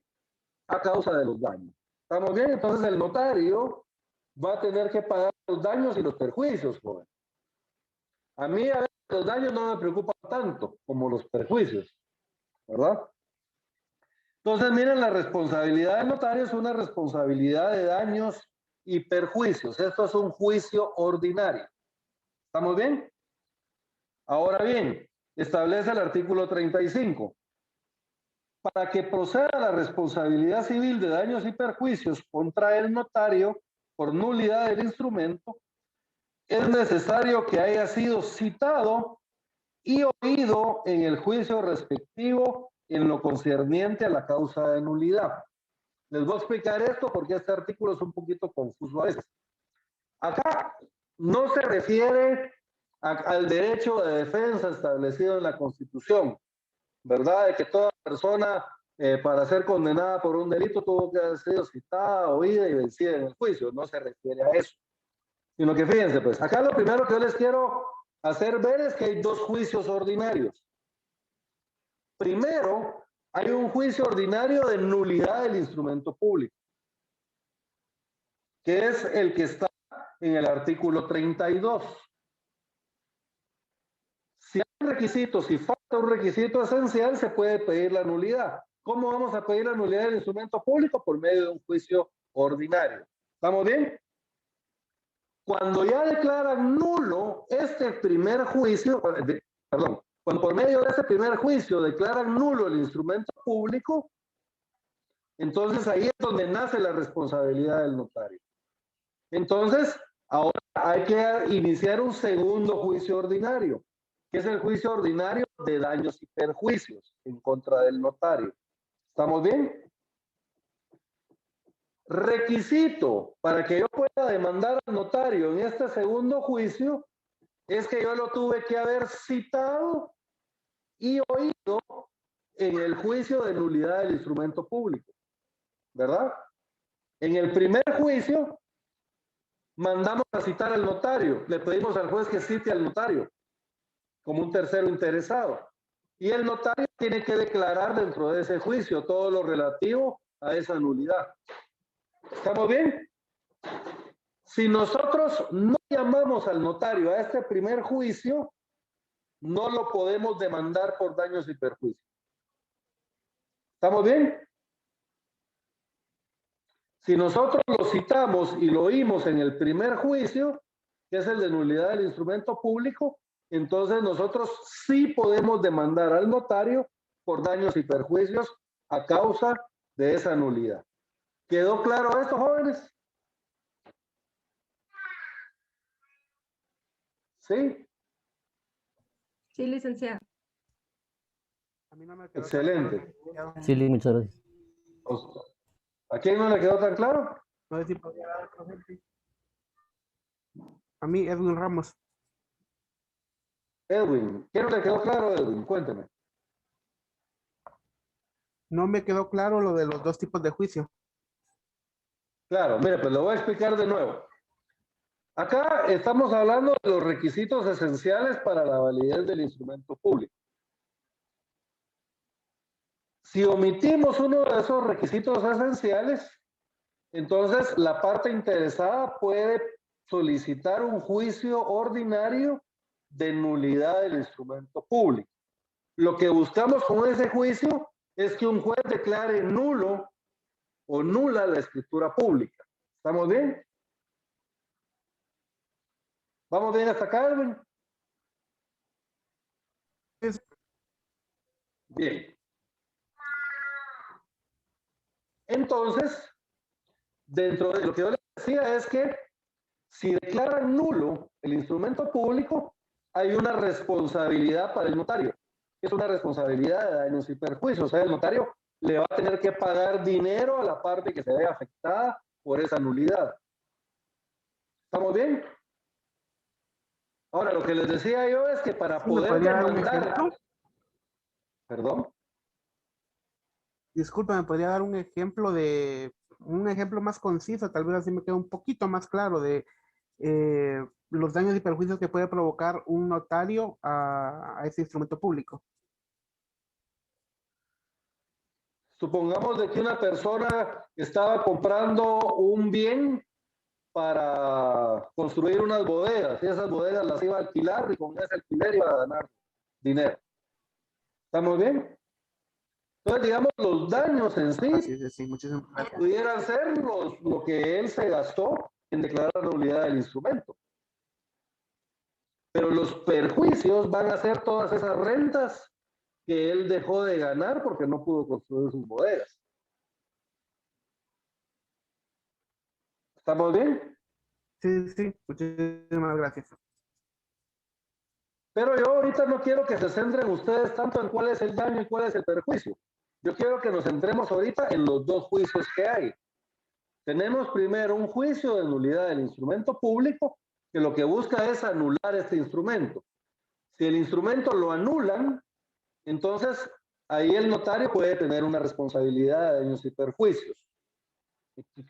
a causa de los daños. ¿Estamos bien? Entonces el notario va a tener que pagar los daños y los perjuicios, joven. A mí a veces los daños no me preocupan tanto como los perjuicios, ¿verdad? Entonces, miren, la responsabilidad del notario es una responsabilidad de daños y perjuicios. Esto es un juicio ordinario. ¿Estamos bien? Ahora bien, establece el artículo 35. Para que proceda la responsabilidad civil de daños y perjuicios contra el notario por nulidad del instrumento, es necesario que haya sido citado y oído en el juicio respectivo en lo concerniente a la causa de nulidad. Les voy a explicar esto porque este artículo es un poquito confuso a veces. Acá no se refiere al derecho de defensa establecido en la Constitución, ¿verdad? De que toda persona para ser condenada por un delito tuvo que haber sido citada, oída y vencida en el juicio. No se refiere a eso. Sino que fíjense, pues, acá lo primero que yo les quiero hacer ver es que hay dos juicios ordinarios. Primero, hay un juicio ordinario de nulidad del instrumento público, que es el que está en el artículo 32. Si hay un requisito, si falta un requisito esencial, se puede pedir la nulidad. ¿Cómo vamos a pedir la nulidad del instrumento público? Por medio de un juicio ordinario. ¿Estamos bien? Cuando ya declaran nulo este primer juicio, perdón, cuando por medio de ese primer juicio declaran nulo el instrumento público, entonces ahí es donde nace la responsabilidad del notario. Entonces, ahora hay que iniciar un segundo juicio ordinario, que es el juicio ordinario de daños y perjuicios en contra del notario. ¿Estamos bien? Requisito para que yo pueda demandar al notario en este segundo juicio es que yo lo tuve que haber citado y oído en el juicio de nulidad del instrumento público, ¿verdad? En el primer juicio mandamos a citar al notario, le pedimos al juez que cite al notario como un tercero interesado y el notario tiene que declarar dentro de ese juicio todo lo relativo a esa nulidad. ¿Estamos bien? Si nosotros no llamamos al notario a este primer juicio, no lo podemos demandar por daños y perjuicios. ¿Estamos bien? Si nosotros lo citamos y lo oímos en el primer juicio, que es el de nulidad del instrumento público, entonces nosotros sí podemos demandar al notario por daños y perjuicios a causa de esa nulidad. ¿Quedó claro esto, jóvenes? ¿Sí? Sí, licenciado. Excelente. Sí, muchas gracias. ¿A quién no le quedó tan claro? No sé si podría dar otro ejemplo. A mí, Edwin Ramos. Edwin, ¿qué no le quedó claro, Edwin? Cuénteme. No me quedó claro lo de los dos tipos de juicio. Claro, mire, pues lo voy a explicar de nuevo. Acá estamos hablando de los requisitos esenciales para la validez del instrumento público. Si omitimos uno de esos requisitos esenciales, entonces la parte interesada puede solicitar un juicio ordinario de nulidad del instrumento público. Lo que buscamos con ese juicio es que un juez declare nulo o nula la escritura pública. ¿Estamos bien? ¿Vamos bien hasta acá, Edwin? Bien. Entonces, dentro de lo que yo les decía es que si declaran nulo el instrumento público, hay una responsabilidad para el notario. Es una responsabilidad de daños y perjuicios. O sea, el notario le va a tener que pagar dinero a la parte que se vea afectada por esa nulidad. ¿Estamos bien? Ahora, lo que les decía yo es que para poder demandar... ¿Perdón? Disculpa, ¿me podría dar un ejemplo más conciso? Tal vez así me queda un poquito más claro de los daños y perjuicios que puede provocar un notario a ese instrumento público. Supongamos de que una persona estaba comprando un bien para construir unas bodegas, y esas bodegas las iba a alquilar y con ese alquiler iba a ganar dinero. ¿Estamos bien? Entonces, digamos, los daños en sí pudieran ser lo que él se gastó en declarar la nulidad del instrumento. Pero los perjuicios van a ser todas esas rentas que él dejó de ganar porque no pudo construir sus bodegas. ¿Estamos bien? Sí, sí, muchísimas gracias. Pero yo ahorita no quiero que se centren ustedes tanto en cuál es el daño y cuál es el perjuicio. Yo quiero que nos centremos ahorita en los dos juicios que hay. Tenemos primero un juicio de nulidad del instrumento público que lo que busca es anular este instrumento. Si el instrumento lo anulan, entonces ahí el notario puede tener una responsabilidad de daños y perjuicios.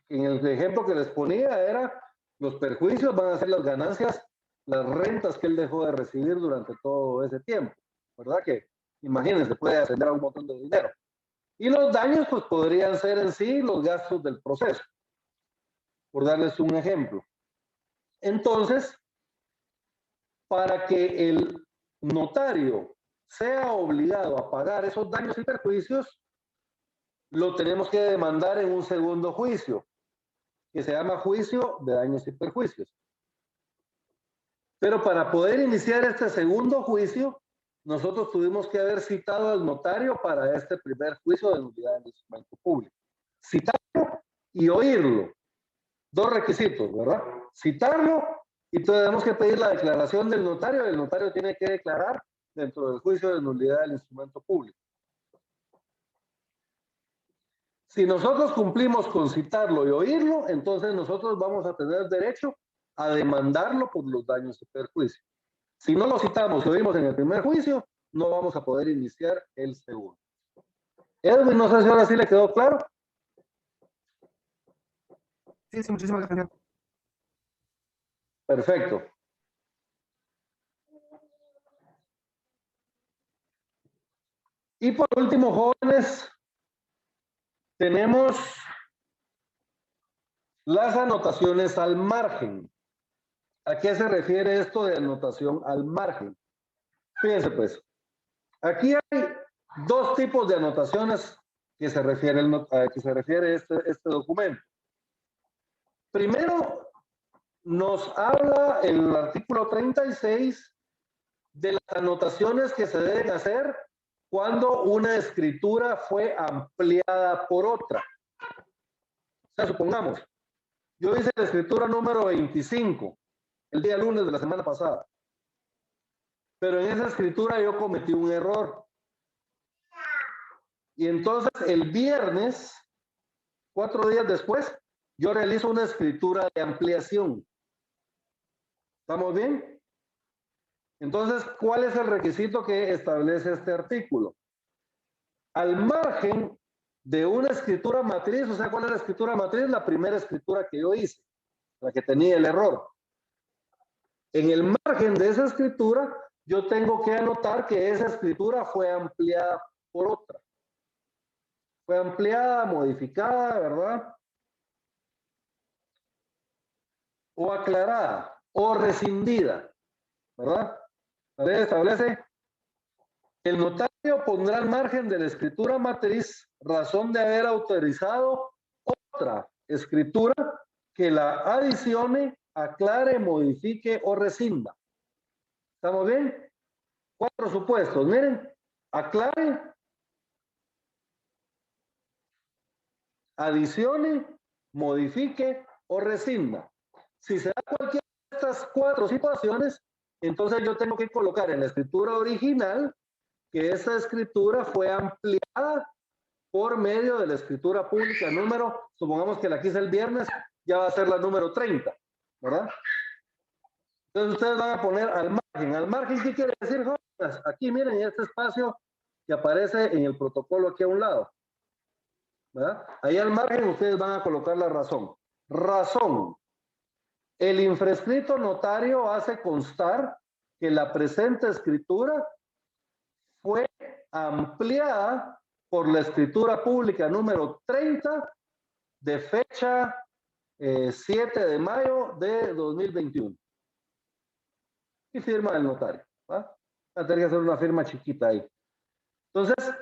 En el ejemplo que les ponía era, los perjuicios van a ser las ganancias, las rentas que él dejó de recibir durante todo ese tiempo, ¿verdad? Que imagínense, puede ascender a un montón de dinero. Y los daños pues podrían ser en sí los gastos del proceso, por darles un ejemplo. Entonces, para que el notario sea obligado a pagar esos daños y perjuicios, lo tenemos que demandar en un segundo juicio, que se llama juicio de daños y perjuicios. Pero para poder iniciar este segundo juicio, nosotros tuvimos que haber citado al notario para este primer juicio de nulidad del instrumento público. Citarlo y oírlo. Dos requisitos, ¿verdad? Citarlo y tenemos que pedir la declaración del notario. El notario tiene que declarar dentro del juicio de nulidad del instrumento público. Si nosotros cumplimos con citarlo y oírlo, entonces nosotros vamos a tener derecho a demandarlo por los daños y perjuicios. Si no lo citamos y oímos en el primer juicio, no vamos a poder iniciar el segundo. Edwin, no sé si ahora sí le quedó claro. Sí, sí, muchísimas gracias. Perfecto. Y por último, jóvenes, tenemos las anotaciones al margen. ¿A qué se refiere esto de anotación al margen? Fíjense pues, aquí hay dos tipos de anotaciones que se refiere, este documento. Primero, nos habla el artículo 36 de las anotaciones que se deben hacer cuando una escritura fue ampliada por otra. O sea, supongamos, yo hice la escritura número 25 el día lunes de la semana pasada, pero en esa escritura yo cometí un error. Y entonces el viernes, 4 días después, yo realizo una escritura de ampliación. ¿Estamos bien? Entonces, ¿cuál es el requisito que establece este artículo? Al margen de una escritura matriz, o sea, ¿cuál es la escritura matriz? La primera escritura que yo hice, la que tenía el error. En el margen de esa escritura, yo tengo que anotar que esa escritura fue ampliada por otra. Fue ampliada, modificada, ¿verdad? O aclarada, o rescindida, ¿verdad? Establece, el notario pondrá al margen de la escritura matriz razón de haber autorizado otra escritura que la adicione, aclare, modifique o rescinda. ¿Estamos bien? 4 supuestos. Miren, aclare, adicione, modifique o rescinda. Si se da cualquiera de estas 4 situaciones, entonces yo tengo que colocar en la escritura original que esa escritura fue ampliada por medio de la escritura pública número, supongamos que la quise el viernes, ya va a ser la número 30, ¿verdad? Entonces ustedes van a poner al margen. ¿Al margen qué quiere decir, jóvenes? Aquí miren, en este espacio que aparece en el protocolo aquí a un lado, ¿verdad? Ahí al margen ustedes van a colocar la razón. Razón. El infrescrito notario hace constar que la presente escritura fue ampliada por la escritura pública número 30 de fecha 7 de mayo de 2021. Y firma del notario. ¿Va? Va a tener que hacer una firma chiquita ahí. Entonces,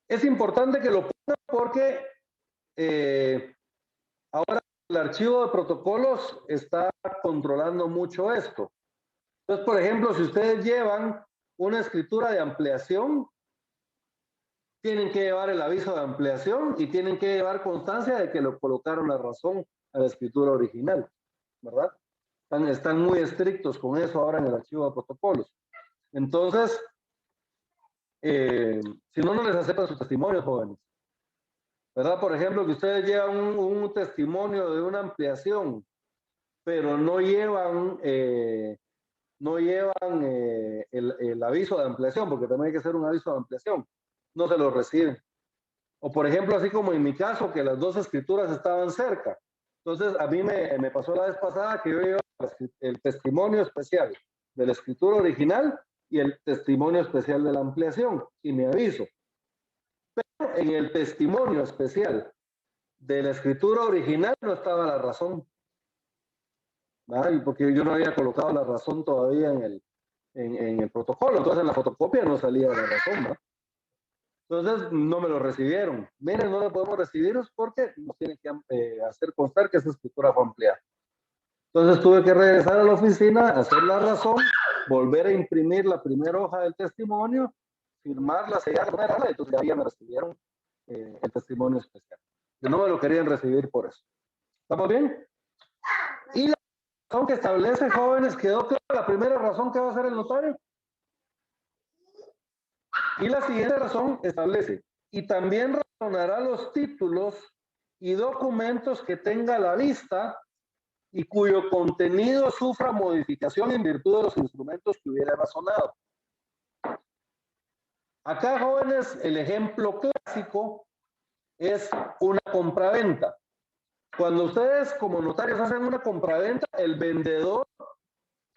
es importante que lo pongan porque ahora el archivo de protocolos está controlando mucho esto. Entonces, por ejemplo, si ustedes llevan una escritura de ampliación, tienen que llevar el aviso de ampliación y tienen que llevar constancia de que lo colocaron la razón a la escritura original, ¿verdad? Están muy estrictos con eso ahora en el archivo de protocolos. Entonces, si no, no les aceptan su testimonio, jóvenes. ¿verdad? Por ejemplo, que ustedes llevan un testimonio de una ampliación, pero no llevan el aviso de ampliación, porque también hay que hacer un aviso de ampliación. No se lo reciben. O por ejemplo, así como en mi caso, que las dos escrituras estaban cerca. Entonces, a mí me pasó la vez pasada que yo llevo el testimonio especial de la escritura original y el testimonio especial de la ampliación, y me aviso. Pero en el testimonio especial de la escritura original no estaba la razón. ¿Vale? Porque yo no había colocado la razón todavía en el protocolo, entonces en la fotocopia no salía la razón, ¿no? Entonces no me lo recibieron. Miren, no lo podemos recibir porque nos tienen que hacer constar que esa escritura fue ampliada. Entonces tuve que regresar a la oficina, hacer la razón, volver a imprimir la primera hoja del testimonio, firmarla, sellarla, entonces ya me recibieron el testimonio especial. Que no me lo querían recibir por eso. ¿Estamos bien? Y la razón que establece, jóvenes, quedó clara la primera razón que va a hacer el notario. Y la siguiente razón establece, y también razonará los títulos y documentos que tenga a la vista y cuyo contenido sufra modificación en virtud de los instrumentos que hubiera razonado. Acá, jóvenes, el ejemplo clásico es una compraventa. Cuando ustedes como notarios hacen una compraventa, el vendedor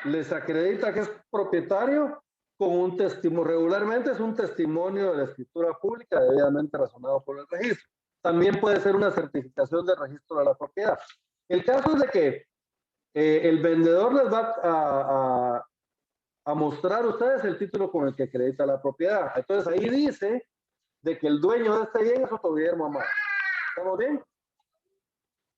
les acredita que es propietario con un testimonio. Regularmente es un testimonio de la escritura pública debidamente razonado por el registro. También puede ser una certificación de registro de la propiedad. El caso es de que el vendedor les va a mostrar a ustedes el título con el que acredita la propiedad. Entonces ahí dice de que el dueño de este bien es Otto Guillermo Amado. ¿Estamos bien?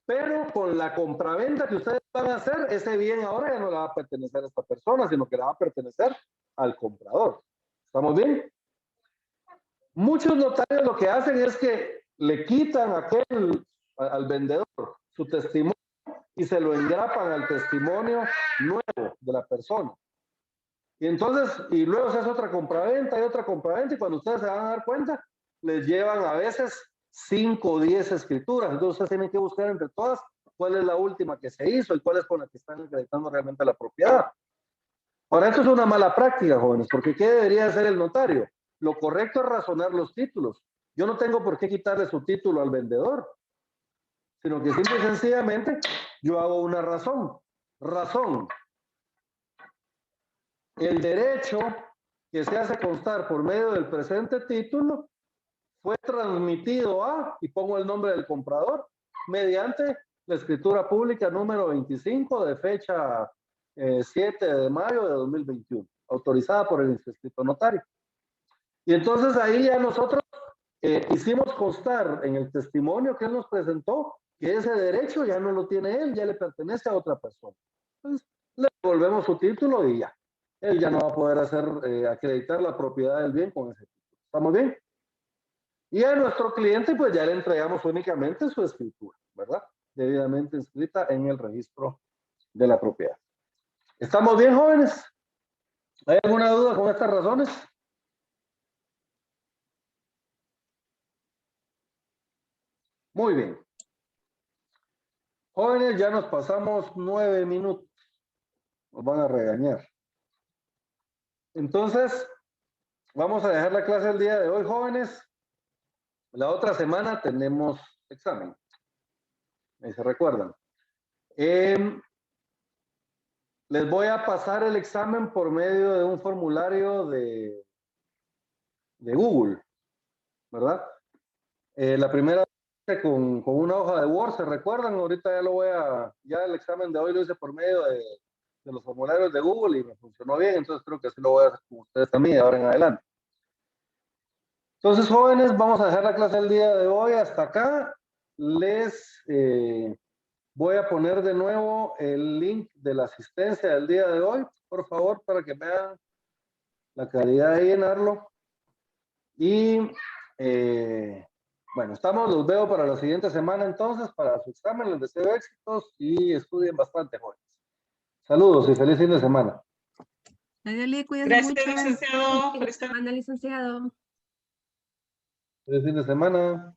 Pero con la compraventa que ustedes van a hacer, ese bien ahora ya no le va a pertenecer a esta persona, sino que le va a pertenecer al comprador. ¿Estamos bien? Muchos notarios lo que hacen es que le quitan al vendedor su testimonio y se lo engrapan al testimonio nuevo de la persona. Y entonces, y luego se hace otra compraventa y otra compraventa, y cuando ustedes se van a dar cuenta, les llevan a veces 5 o 10 escrituras. Entonces ustedes tienen que buscar entre todas cuál es la última que se hizo y cuál es con la que están acreditando realmente la propiedad. Ahora, esto es una mala práctica, jóvenes, porque ¿qué debería hacer el notario? Lo correcto es razonar los títulos. Yo no tengo por qué quitarle su título al vendedor, sino que simple y sencillamente yo hago una razón. Razón. El derecho que se hace constar por medio del presente título fue transmitido a, y pongo el nombre del comprador, mediante la escritura pública número 25 de fecha 7 de mayo de 2021, autorizada por el inscrito notario. Y entonces ahí ya nosotros hicimos constar en el testimonio que él nos presentó que ese derecho ya no lo tiene él, ya le pertenece a otra persona. Entonces le devolvemos su título y ya. Él ya no va a poder acreditar la propiedad del bien con ese título. ¿Estamos bien? Y a nuestro cliente pues ya le entregamos únicamente su escritura, ¿verdad? Debidamente inscrita en el registro de la propiedad. ¿Estamos bien, jóvenes? ¿Hay alguna duda con estas razones? Muy bien. Jóvenes, ya nos pasamos 9 minutos. Nos van a regañar. Entonces, vamos a dejar la clase el día de hoy, jóvenes. La otra semana tenemos examen. Ahí se recuerdan. Les voy a pasar el examen por medio de un formulario de Google, ¿verdad? La primera con una hoja de Word, ¿se recuerdan? Ahorita ya el examen de hoy lo hice por medio de los formularios de Google y me funcionó bien, entonces creo que así lo voy a hacer con ustedes también de ahora en adelante. Entonces, jóvenes, vamos a dejar la clase el día de hoy hasta acá. Les voy a poner de nuevo el link de la asistencia del día de hoy, por favor, para que vean la calidad de llenarlo. Y bueno, los veo para la siguiente semana entonces, para su examen. Les deseo éxitos y estudien bastante, jóvenes. Saludos y feliz fin de semana. Gracias, licenciado. Feliz semana, licenciado. Feliz fin de semana.